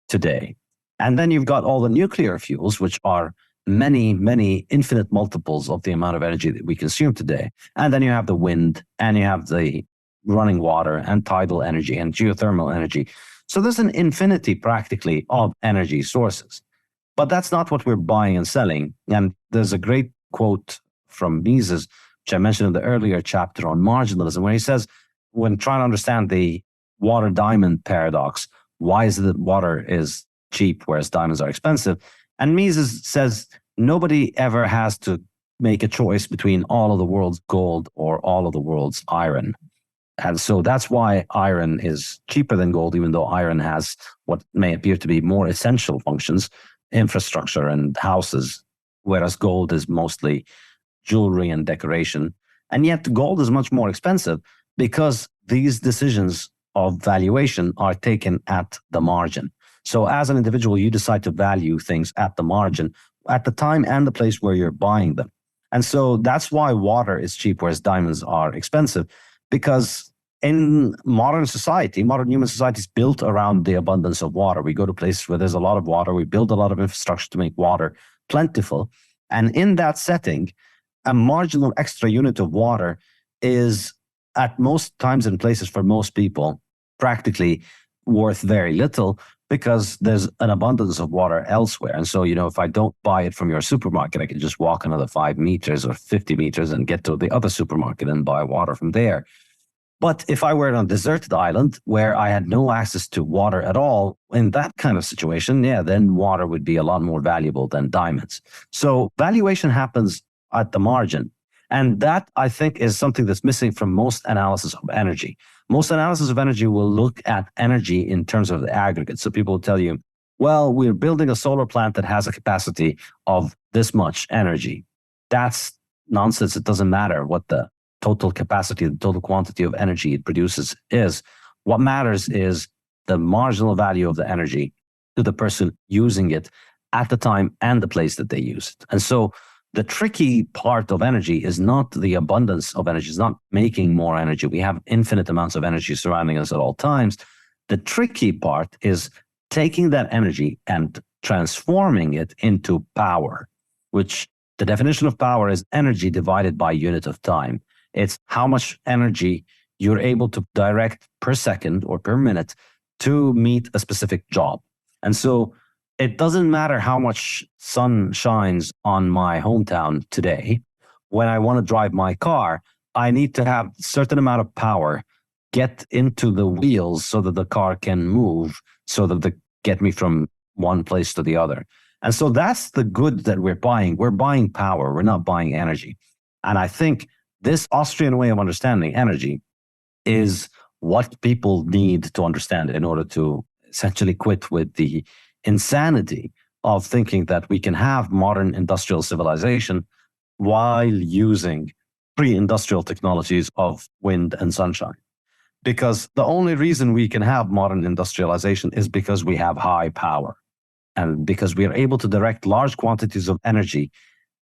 today. And then you've got all the nuclear fuels, which are many, many infinite multiples of the amount of energy that we consume today. And then you have the wind, and you have the running water, and tidal energy, and geothermal energy. So there's an infinity practically of energy sources. But that's not what we're buying and selling. And there's a great quote from Mises, which I mentioned in the earlier chapter on marginalism, where he says, when trying to understand the water diamond paradox, why is it that water is cheap whereas diamonds are expensive? And Mises says nobody ever has to make a choice between all of the world's gold or all of the world's iron. And so that's why iron is cheaper than gold, even though iron has what may appear to be more essential functions, infrastructure and houses whereas gold is mostly jewelry and decoration. And yet gold is much more expensive because these decisions of valuation are taken at the margin. So as an individual, you decide to value things at the margin, at the time and the place where you're buying them. And so that's why water is cheap, whereas diamonds are expensive, because in modern society, modern human society is built around the abundance of water. We go to places where there's a lot of water. We build a lot of infrastructure to make water plentiful. And in that setting, a marginal extra unit of water is, at most times and places for most people, practically worth very little because there's an abundance of water elsewhere. And so, if I don't buy it from your supermarket, I can just walk another 5 meters or 50 meters and get to the other supermarket and buy water from there. But if I were on a deserted island where I had no access to water at all, in that kind of situation, then water would be a lot more valuable than diamonds. So valuation happens at the margin. And that, I think, is something that's missing from most analysis of energy. Most analysis of energy will look at energy in terms of the aggregate. So people will tell you, well, we're building a solar plant that has a capacity of this much energy. That's nonsense. It doesn't matter what the total capacity, the total quantity of energy it produces is. What matters is the marginal value of the energy to the person using it at the time and the place that they use it. And so the tricky part of energy is not the abundance of energy, it's not making more energy. We have infinite amounts of energy surrounding us at all times. The tricky part is taking that energy and transforming it into power, which the definition of power is energy divided by unit of time. It's how much energy you're able to direct per second or per minute to meet a specific job. And so it doesn't matter how much sun shines on my hometown today. When I want to drive my car, I need to have a certain amount of power get into the wheels so that the car can move, so that they get me from one place to the other. And so that's the good that we're buying. We're buying power. We're not buying energy. And I think this Austrian way of understanding energy is what people need to understand in order to essentially quit with the insanity of thinking that we can have modern industrial civilization while using pre-industrial technologies of wind and sunshine. Because the only reason we can have modern industrialization is because we have high power and because we are able to direct large quantities of energy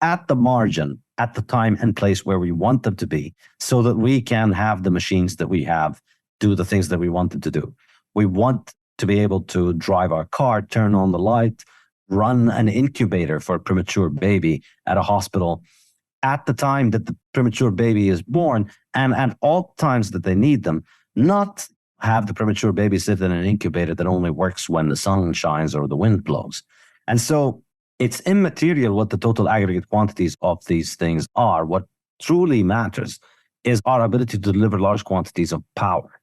at the margin, at the time and place where we want them to be, so that we can have the machines that we have do the things that we want them to do. We want to be able to drive our car, turn on the light, run an incubator for a premature baby at a hospital at the time that the premature baby is born and at all times that they need them, not have the premature baby sit in an incubator that only works when the sun shines or the wind blows. And so it's immaterial what the total aggregate quantities of these things are. What truly matters is our ability to deliver large quantities of power.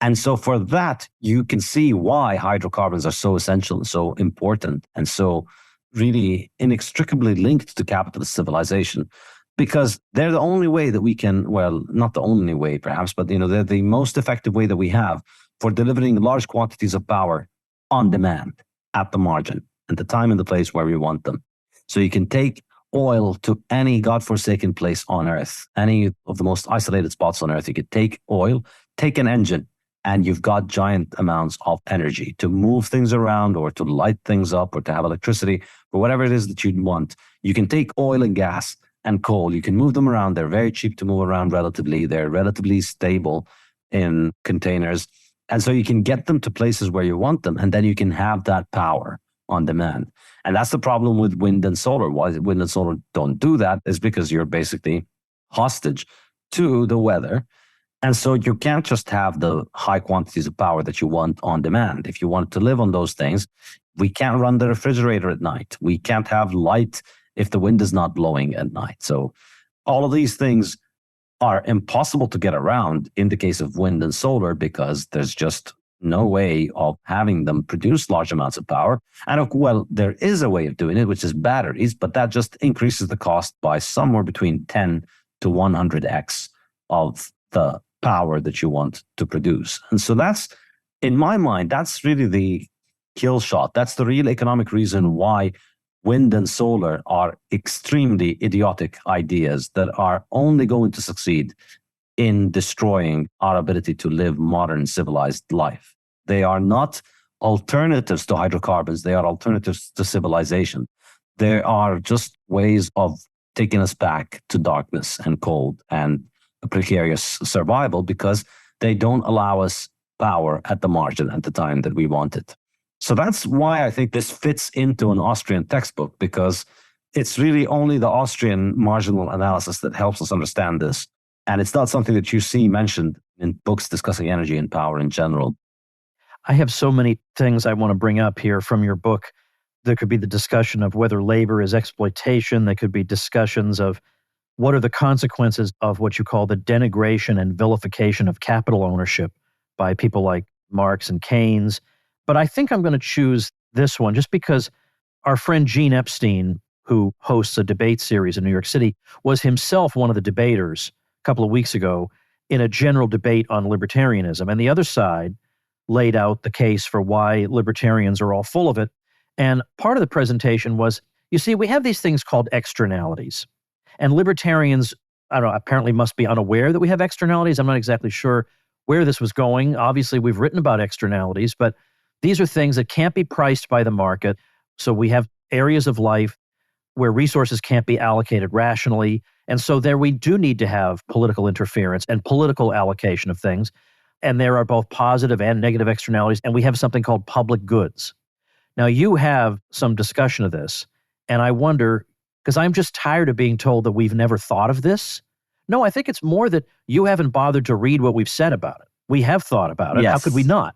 And so for that, you can see why hydrocarbons are so essential and so important and so really inextricably linked to capitalist civilization, because they're the only way that we can, well, not the only way perhaps, but they're the most effective way that we have for delivering large quantities of power on demand at the margin, at the time and the place where we want them. So you can take oil to any godforsaken place on earth, any of the most isolated spots on earth. You could take oil, take an engine, and you've got giant amounts of energy to move things around or to light things up or to have electricity or whatever it is that you'd want. You can take oil and gas and coal. You can move them around. They're very cheap to move around relatively. They're relatively stable in containers. And so you can get them to places where you want them, and then you can have that power on demand. And that's the problem with wind and solar. Why wind and solar don't do that is because you're basically hostage to the weather. And so you can't just have the high quantities of power that you want on demand. If you want to live on those things, we can't run the refrigerator at night. We can't have light if the wind is not blowing at night. So all of these things are impossible to get around in the case of wind and solar because there's just no way of having them produce large amounts of power. And well, there is a way of doing it, which is batteries, but that just increases the cost by somewhere between 10 to 100x of the power that you want to produce. And so that's, in my mind, that's really the kill shot. That's the real economic reason why wind and solar are extremely idiotic ideas that are only going to succeed in destroying our ability to live modern civilized life. They are not alternatives to hydrocarbons. They are alternatives to civilization. They are just ways of taking us back to darkness and cold and a precarious survival because they don't allow us power at the margin at the time that we want it. So that's why I think this fits into an Austrian textbook, because it's really only the Austrian marginal analysis that helps us understand this. And it's not something that you see mentioned in books discussing energy and power in general. I have so many things I want to bring up here from your book. There could be the discussion of whether labor is exploitation. There could be discussions of what are the consequences of what you call the denigration and vilification of capital ownership by people like Marx and Keynes. But I think I'm going to choose this one just because our friend Gene Epstein, who hosts a debate series in New York City, was himself one of the debaters a couple of weeks ago in a general debate on libertarianism. And the other side laid out the case for why libertarians are all full of it. And part of the presentation was, you see, we have these things called externalities. And libertarians, I don't know, apparently must be unaware that we have externalities. I'm not exactly sure where this was going. Obviously, we've written about externalities, but these are things that can't be priced by the market. So we have areas of life where resources can't be allocated rationally. And so there we do need to have political interference and political allocation of things. And there are both positive and negative externalities. And we have something called public goods. Now, you have some discussion of this. And I wonder, because I'm just tired of being told that we've never thought of this. No, I think it's more that you haven't bothered to read what we've said about it. We have thought about it. Yes. How could we not,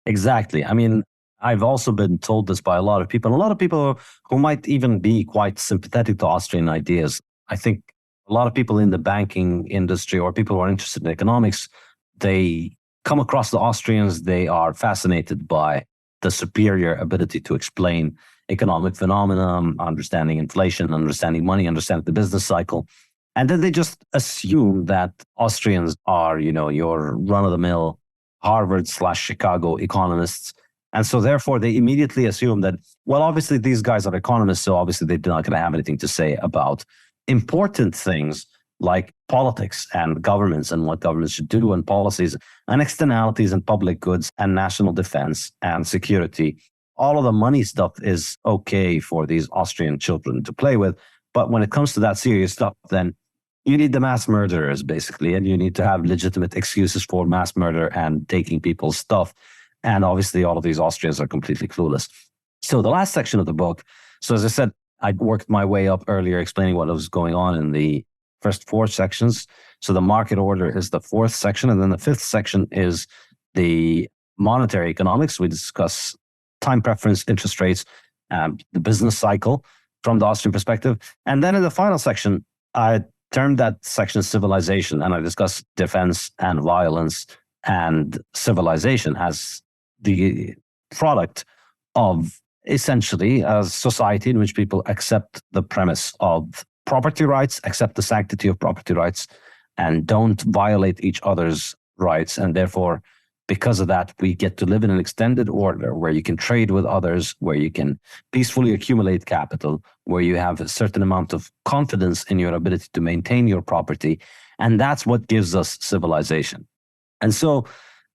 Exactly. I mean, I've also been told this by a lot of people, and a lot of people who might even be quite sympathetic to Austrian ideas. I think a lot of people in the banking industry or people who are interested in economics, they come across the Austrians, they are fascinated by the superior ability to explain economic phenomena, understanding inflation, understanding money, understanding the business cycle. And then they just assume that Austrians are, your run-of-the-mill Harvard/Chicago economists. And so therefore they immediately assume that, well, obviously these guys are economists, so obviously they're not going to have anything to say about important things like politics and governments and what governments should do and policies and externalities and public goods and national defense and security. All of the money stuff is okay for these Austrian children to play with. But when it comes to that serious stuff, then you need the mass murderers, basically, and you need to have legitimate excuses for mass murder and taking people's stuff. And obviously, all of these Austrians are completely clueless. So the last section of the book, so as I said, I worked my way up earlier explaining what was going on in the first four sections. So the market order is the fourth section. And then the fifth section is the monetary economics. We discuss time preference, interest rates, the business cycle from the Austrian perspective. And then in the final section, I termed that section civilization, and I discuss defense and violence and civilization as the product of essentially a society in which people accept the premise of property rights, accept the sanctity of property rights, and don't violate each other's rights. And therefore, because of that, we get to live in an extended order where you can trade with others, where you can peacefully accumulate capital, where you have a certain amount of confidence in your ability to maintain your property. And that's what gives us civilization. And so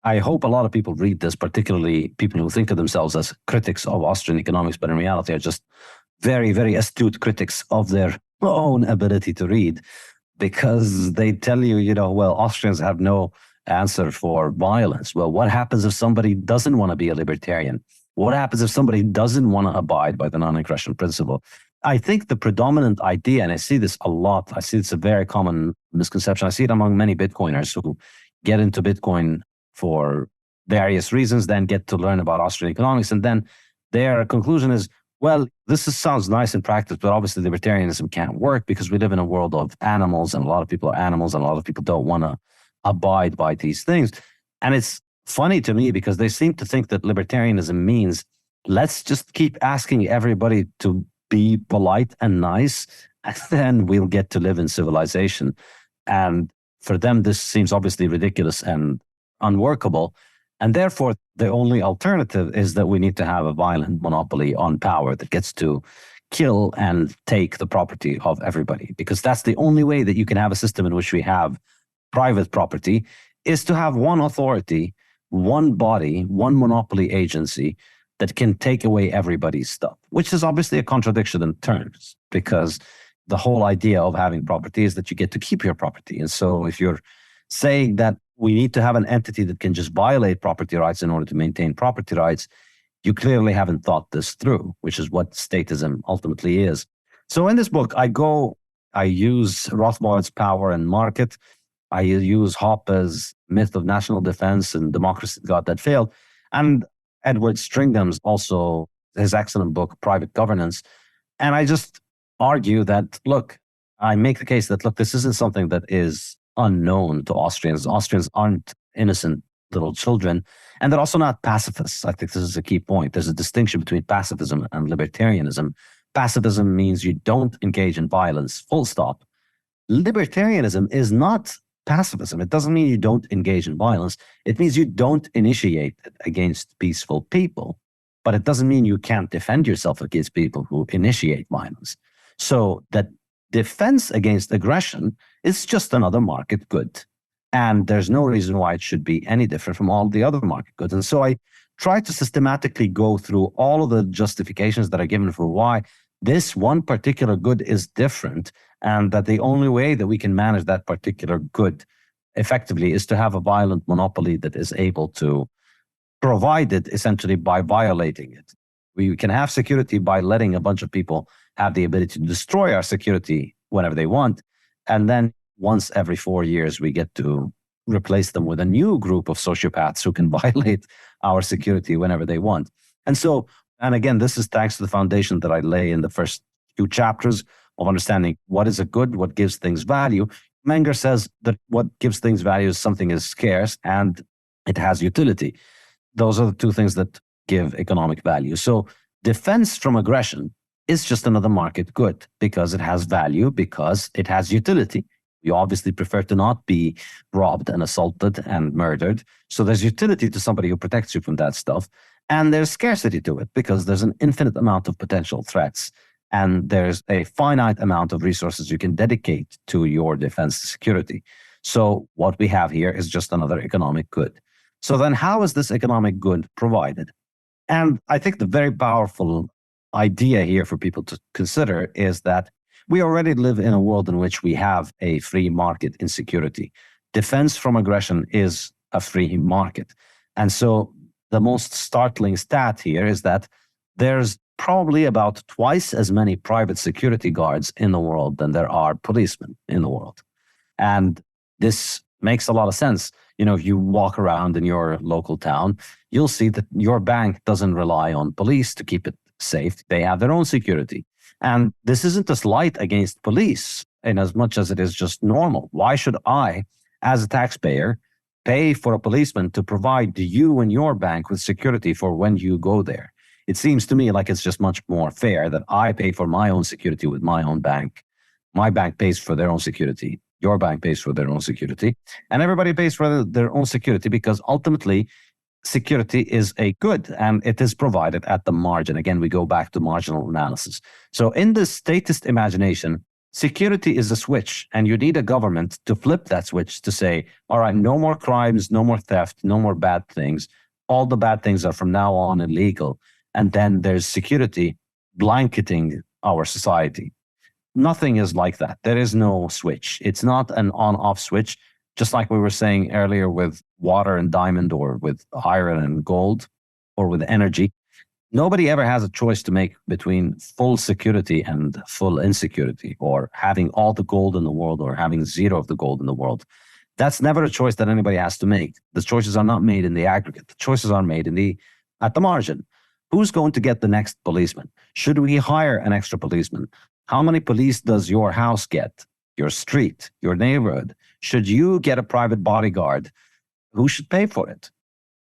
I hope a lot of people read this, particularly people who think of themselves as critics of Austrian economics, but in reality are just very, very astute critics of their own ability to read, because they tell you, well, Austrians have no answer for violence. Well, what happens if somebody doesn't want to be a libertarian? What happens if somebody doesn't want to abide by the non-aggression principle? I think the predominant idea, and I see this a lot, I see it's a very common misconception. I see it among many Bitcoiners who get into Bitcoin for various reasons, then get to learn about Austrian economics. And then their conclusion is, well, sounds nice in practice, but obviously libertarianism can't work because we live in a world of animals, and a lot of people are animals, and a lot of people don't want to abide by these things. And it's funny to me because they seem to think that libertarianism means let's just keep asking everybody to be polite and nice, and then we'll get to live in civilization. And for them, this seems obviously ridiculous and unworkable. And therefore, the only alternative is that we need to have a violent monopoly on power that gets to kill and take the property of everybody, because that's the only way that you can have a system in which we have private property, is to have one authority, one body, one monopoly agency that can take away everybody's stuff, which is obviously a contradiction in terms, because the whole idea of having property is that you get to keep your property. And so if you're saying that we need to have an entity that can just violate property rights in order to maintain property rights, you clearly haven't thought this through, which is what statism ultimately is. So in this book, I use Rothbard's Power and Market. I use Hoppe's Myth of National Defense and Democracy God That Failed. And Edward Stringham's also, his excellent book, Private Governance. And I just argue that, look, I make the case that, look, this isn't something that is unknown to Austrians. Austrians aren't innocent little children, and they're also not pacifists. I think this is a key point. There's a distinction between pacifism and libertarianism. Pacifism means you don't engage in violence, full stop. Libertarianism is not pacifism. It doesn't mean you don't engage in violence. It means you don't initiate it against peaceful people, but it doesn't mean you can't defend yourself against people who initiate violence. So that defense against aggression is just another market good. And there's no reason why it should be any different from all the other market goods. And so I try to systematically go through all of the justifications that are given for why this one particular good is different, and that the only way that we can manage that particular good effectively is to have a violent monopoly that is able to provide it essentially by violating it. We can have security by letting a bunch of people have the ability to destroy our security whenever they want. And then once every 4 years, we get to replace them with a new group of sociopaths who can violate our security whenever they want. And so, and again, this is thanks to the foundation that I lay in the first 2 chapters of understanding what is a good, what gives things value. Menger says that what gives things value is something is scarce and it has utility. Those are the 2 things that give economic value. So defense from aggression is just another market good because it has value, because it has utility. You obviously prefer to not be robbed and assaulted and murdered. So there's utility to somebody who protects you from that stuff. And there's scarcity to it because there's an infinite amount of potential threats. And there's a finite amount of resources you can dedicate to your defense security. So what we have here is just another economic good. So then how is this economic good provided? And I think the very powerful idea here for people to consider is that we already live in a world in which we have a free market in security. Defense from aggression is a free market. And so the most startling stat here is that there's probably about twice as many private security guards in the world than there are policemen in the world. And this makes a lot of sense. You know, if you walk around in your local town, you'll see that your bank doesn't rely on police to keep it safe. They have their own security. And this isn't a slight against police in as much as it is just normal. Why should I, as a taxpayer, pay for a policeman to provide you and your bank with security for when you go there? It seems to me like it's just much more fair that I pay for my own security with my own bank. My bank pays for their own security. Your bank pays for their own security. And everybody pays for their own security because ultimately security is a good and it is provided at the margin. Again, we go back to marginal analysis. So in the statist imagination, security is a switch and you need a government to flip that switch to say, all right, no more crimes, no more theft, no more bad things. All the bad things are from now on illegal. And then there's security blanketing our society. Nothing is like that. There is no switch. It's not an on-off switch, just like we were saying earlier with water and diamond or with iron and gold or with energy. Nobody ever has a choice to make between full security and full insecurity, or having all the gold in the world or having zero of the gold in the world. That's never a choice that anybody has to make. The choices are not made in the aggregate. The choices are made at the margin. Who's going to get the next policeman? Should we hire an extra policeman? How many police does your house get? Your street, your neighborhood? Should you get a private bodyguard? Who should pay for it?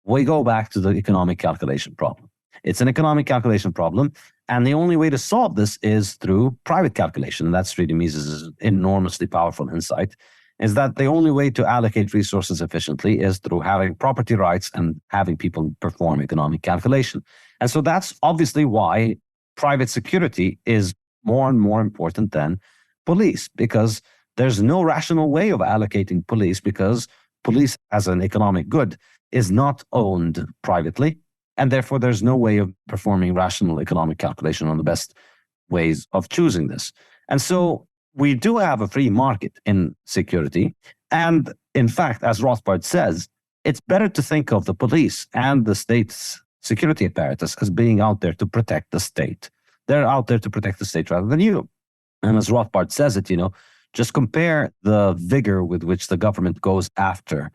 We go back to the economic calculation problem. It's an economic calculation problem, and the only way to solve this is through private calculation. And that's really Mises' enormously powerful insight. is that the only way to allocate resources efficiently is through having property rights and having people perform economic calculation. And so that's obviously why private security is more and more important than police, because there's no rational way of allocating police, because police as an economic good is not owned privately. And therefore, there's no way of performing rational economic calculation on the best ways of choosing this. And so we do have a free market in security. And in fact, as Rothbard says, it's better to think of the police and the state's security apparatus as being out there to protect the state. They're out there to protect the state rather than you. And as Rothbard says it, just compare the vigor with which the government goes after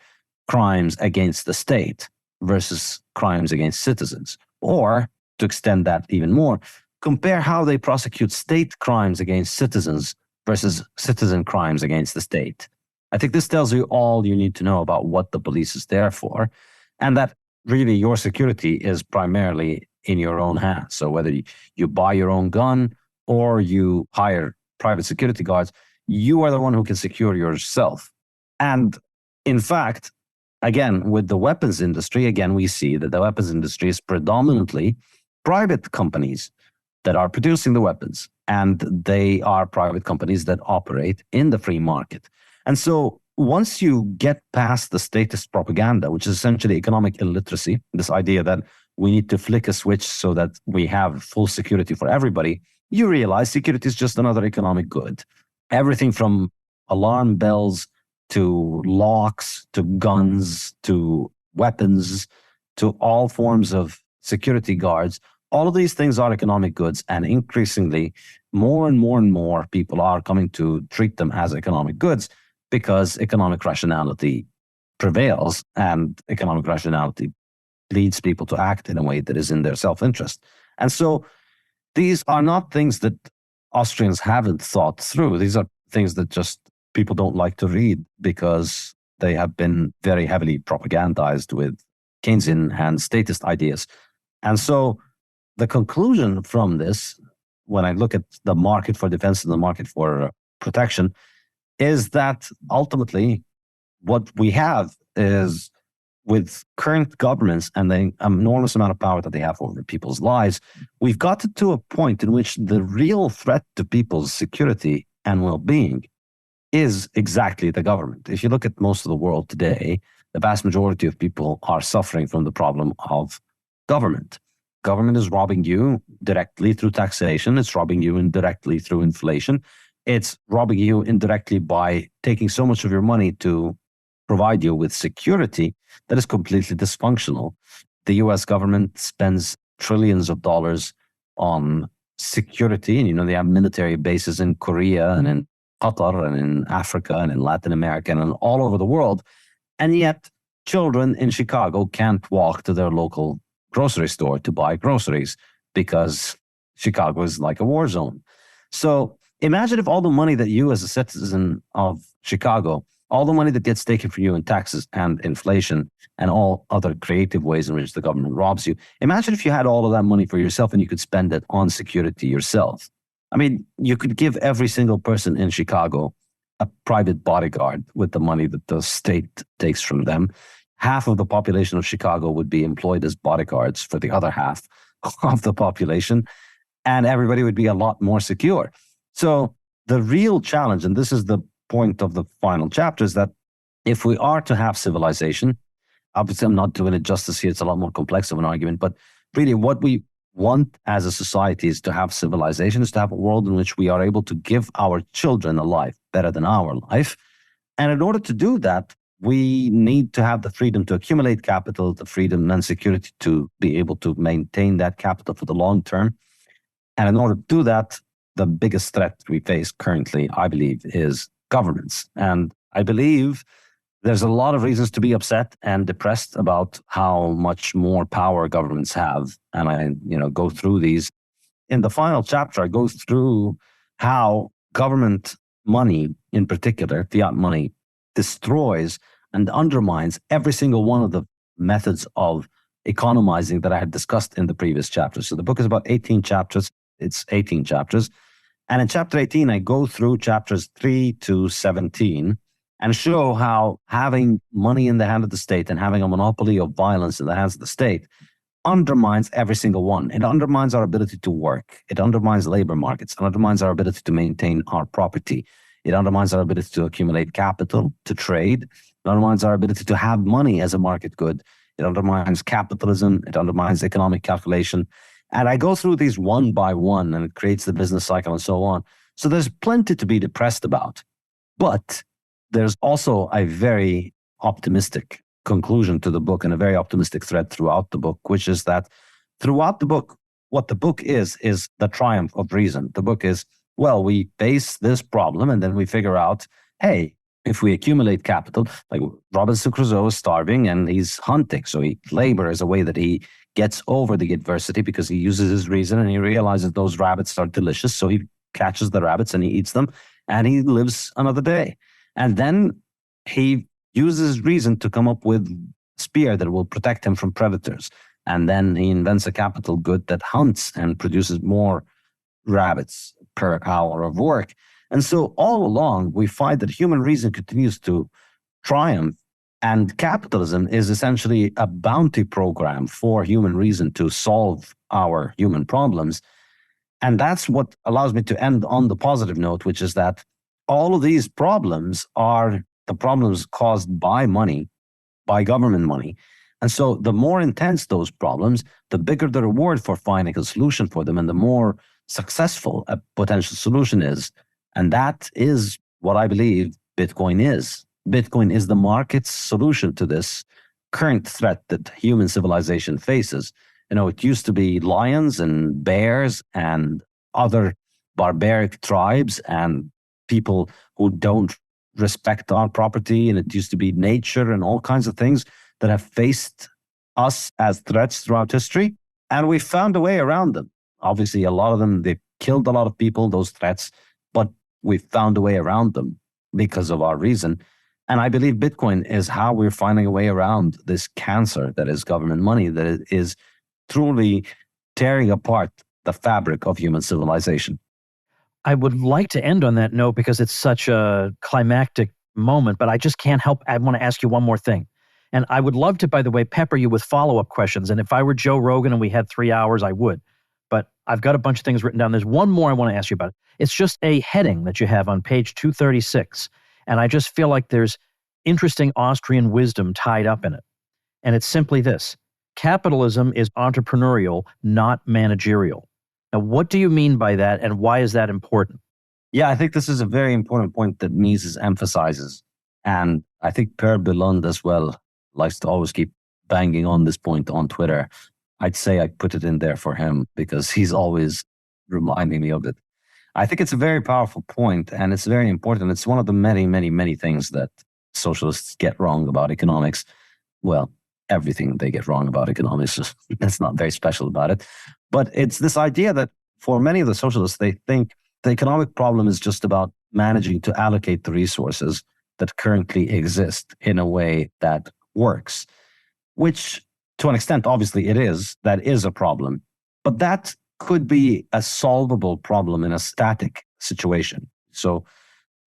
crimes against the state versus crimes against citizens. Or, to extend that even more, compare how they prosecute state crimes against citizens versus citizen crimes against the state. I think this tells you all you need to know about what the police is there for, and that really your security is primarily in your own hands. So whether you buy your own gun or you hire private security guards, you are the one who can secure yourself. And in fact, again, with the weapons industry, we see that the weapons industry is predominantly private companies that are producing the weapons, and they are private companies that operate in the free market. And so once you get past the statist propaganda, which is essentially economic illiteracy, this idea that we need to flick a switch so that we have full security for everybody, you realize security is just another economic good. Everything from alarm bells to locks to guns to weapons to all forms of security guards, all of these things are economic goods, and increasingly more and more people are coming to treat them as economic goods because economic rationality prevails, and economic rationality leads people to act in a way that is in their self-interest. And so these are not things that Austrians haven't thought through. These are things that just people don't like to read because they have been very heavily propagandized with Keynesian and statist ideas. And so the conclusion from this, when I look at the market for defense and the market for protection, is that ultimately what we have is, with current governments and the enormous amount of power that they have over people's lives, we've got to a point in which the real threat to people's security and well-being is exactly the government. If you look at most of the world today, the vast majority of people are suffering from the problem of government. Government is robbing you directly through taxation. It's robbing you indirectly through inflation. It's robbing you indirectly by taking so much of your money to provide you with security that is completely dysfunctional. The US government spends trillions of dollars on security, and they have military bases in Korea and in Qatar and in Africa and in Latin America and all over the world. And yet children in Chicago can't walk to their local grocery store to buy groceries because Chicago is like a war zone. So imagine if all the money that you as a citizen of Chicago, all the money that gets taken from you in taxes and inflation and all other creative ways in which the government robs you, imagine if you had all of that money for yourself and you could spend it on security yourself. I mean, you could give every single person in Chicago a private bodyguard with the money that the state takes from them. Half of the population of Chicago would be employed as bodyguards for the other half of the population, and everybody would be a lot more secure. So the real challenge, and this is the point of the final chapter, is that if we are to have civilization, obviously I'm not doing it justice here, it's a lot more complex of an argument, but really what we want as a society is to have civilization, is to have a world in which we are able to give our children a life better than our life. And in order to do that, we need to have the freedom to accumulate capital, the freedom and security to be able to maintain that capital for the long term. And in order to do that, the biggest threat we face currently, I believe, is governments. And I believe there's a lot of reasons to be upset and depressed about how much more power governments have. And I, go through these. In the final chapter, I go through how government money, in particular, fiat money, destroys and undermines every single one of the methods of economizing that I had discussed in the previous chapters. So the book is about 18 chapters. It's 18 chapters. And in chapter 18, I go through chapters 3 to 17 and show how having money in the hand of the state and having a monopoly of violence in the hands of the state undermines every single one. It undermines our ability to work. It undermines labor markets. It undermines our ability to maintain our property. It undermines our ability to accumulate capital, to trade. It undermines our ability to have money as a market good. It undermines capitalism. It undermines economic calculation. And I go through these one by one, and it creates the business cycle and so on. So there's plenty to be depressed about. But there's also a very optimistic conclusion to the book and a very optimistic thread throughout the book, which is that throughout the book, what the book is the triumph of reason. The book is, well, we face this problem and then we figure out, hey, if we accumulate capital, like Robinson Crusoe is starving and he's hunting. So labor is a way that he gets over the adversity because he uses his reason and he realizes those rabbits are delicious. So he catches the rabbits and he eats them and he lives another day. And then he uses reason to come up with spear that will protect him from predators. And then he invents a capital good that hunts and produces more rabbits per hour of work. And so all along, we find that human reason continues to triumph. And capitalism is essentially a bounty program for human reason to solve our human problems. And that's what allows me to end on the positive note, which is that all of these problems are the problems caused by money, by government money. And so the more intense those problems, the bigger the reward for finding a solution for them and the more successful a potential solution is. And that is what I believe Bitcoin is. Bitcoin is the market's solution to this current threat that human civilization faces. You know, it used to be lions and bears and other barbaric tribes and people who don't respect our property, and it used to be nature and all kinds of things that have faced us as threats throughout history, and we found a way around them. Obviously, a lot of them, they killed a lot of people, those threats, but we found a way around them because of our reason. And I believe Bitcoin is how we're finding a way around this cancer that is government money, that is truly tearing apart the fabric of human civilization. I would like to end on that note because it's such a climactic moment, but I just can't help. I want to ask you one more thing. And I would love to, by the way, pepper you with follow-up questions. And if I were Joe Rogan and we had 3 hours, I would. But I've got a bunch of things written down. There's one more I want to ask you about. It's just a heading that you have on page 236. And I just feel like there's interesting Austrian wisdom tied up in it. And it's simply this: capitalism is entrepreneurial, not managerial. Now, what do you mean by that, and why is that important? Yeah, I think this is a very important point that Mises emphasizes. And I think Per Bylund as well likes to always keep banging on this point on Twitter. I'd say I put it in there for him because he's always reminding me of it. I think it's a very powerful point and it's very important. It's one of the many, many, many things that socialists get wrong about economics. Well, everything they get wrong about economics. That's not very special about it. But it's this idea that for many of the socialists, they think the economic problem is just about managing to allocate the resources that currently exist in a way that works, which to an extent, obviously it is. That is a problem. But that could be a solvable problem in a static situation. So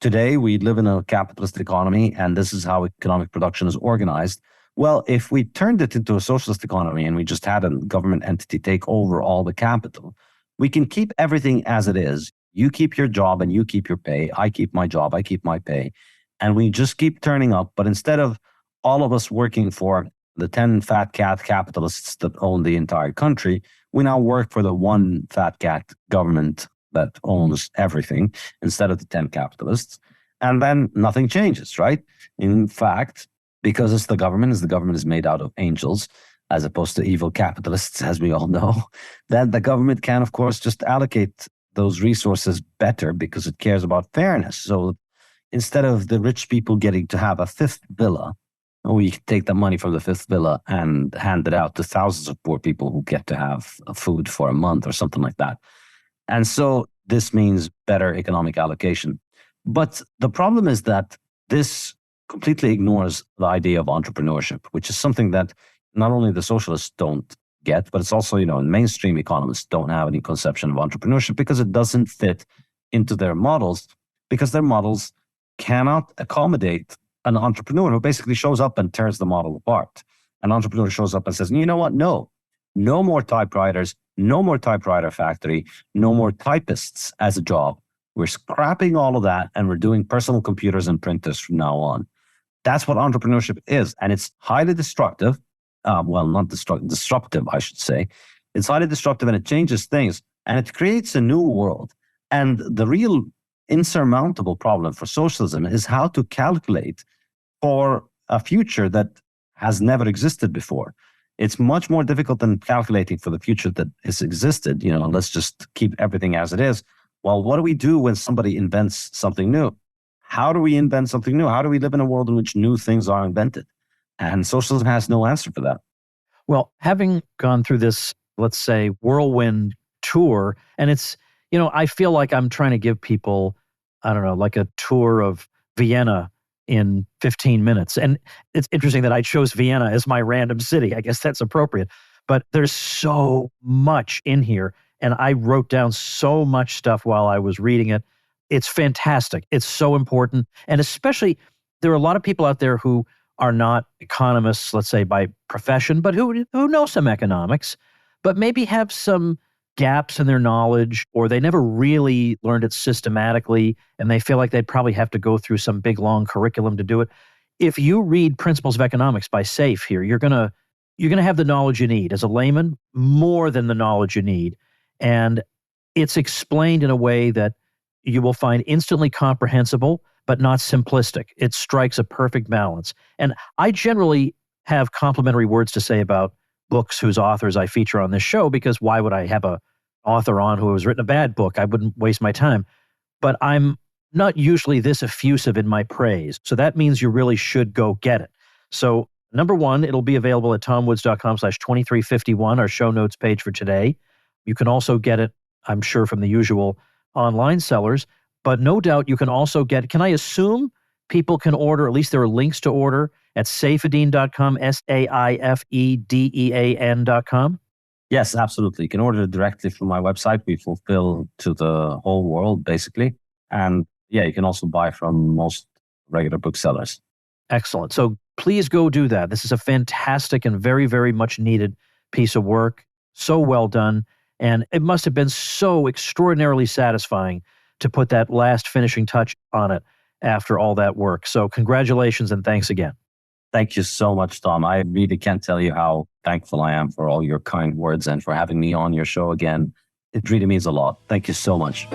today we live in a capitalist economy and this is how economic production is organized. Well, if we turned it into a socialist economy and we just had a government entity take over all the capital, we can keep everything as it is. You keep your job and you keep your pay. I keep my job, I keep my pay. And we just keep turning up. But instead of all of us working for the 10 fat cat capitalists that own the entire country, we now work for the one fat cat government that owns everything instead of the 10 capitalists. And then nothing changes, right? In fact, because it's the government is made out of angels, as opposed to evil capitalists, as we all know, then the government can, of course, just allocate those resources better because it cares about fairness. So instead of the rich people getting to have a fifth villa, we can take the money from the fifth villa and hand it out to thousands of poor people who get to have food for a month or something like that. And so this means better economic allocation. But the problem is that this completely ignores the idea of entrepreneurship, which is something that not only the socialists don't get, but it's also, mainstream economists don't have any conception of entrepreneurship because it doesn't fit into their models, because their models cannot accommodate an entrepreneur who basically shows up and tears the model apart. An entrepreneur shows up and says, you know what? No more typewriters, no more typewriter factory, no more typists as a job. We're scrapping all of that and we're doing personal computers and printers from now on. That's what entrepreneurship is. And it's highly destructive. Not disruptive, I should say. It's highly disruptive and it changes things and it creates a new world. And the real insurmountable problem for socialism is how to calculate for a future that has never existed before. It's much more difficult than calculating for the future that has existed. Let's just keep everything as it is. Well, what do we do when somebody invents something new? How do we invent something new? How do we live in a world in which new things are invented? And socialism has no answer for that. Well, having gone through this, let's say, whirlwind tour, and it's, I feel like I'm trying to give people, I don't know, like a tour of Vienna in 15 minutes. And it's interesting that I chose Vienna as my random city. I guess that's appropriate. But there's so much in here. And I wrote down so much stuff while I was reading it. It's fantastic. It's so important. And especially, there are a lot of people out there who are not economists, let's say by profession, but who know some economics, but maybe have some gaps in their knowledge, or they never really learned it systematically, and they feel like they'd probably have to go through some big, long curriculum to do it. If you read Principles of Economics by Saif here, you're gonna have the knowledge you need. As a layman, more than the knowledge you need. And it's explained in a way that you will find instantly comprehensible, but not simplistic. It strikes a perfect balance. And I generally have complimentary words to say about books whose authors I feature on this show, because why would I have an author on who has written a bad book? I wouldn't waste my time. But I'm not usually this effusive in my praise. So that means you really should go get it. So number one, it'll be available at tomwoods.com/2351, our show notes page for today. You can also get it, I'm sure, from the usual online sellers. But no doubt you can also get it. Can I assume people can order, at least there are links to order, at Saifedean.com, Saifedean.com? Yes, absolutely. You can order it directly from my website. We fulfill to the whole world, basically. And yeah, you can also buy from most regular booksellers. Excellent. So please go do that. This is a fantastic and very, very much needed piece of work. So well done. And it must have been so extraordinarily satisfying to put that last finishing touch on it after all that work. So congratulations and thanks again. Thank you so much, Tom. I really can't tell you how thankful I am for all your kind words and for having me on your show again. It really means a lot. Thank you so much.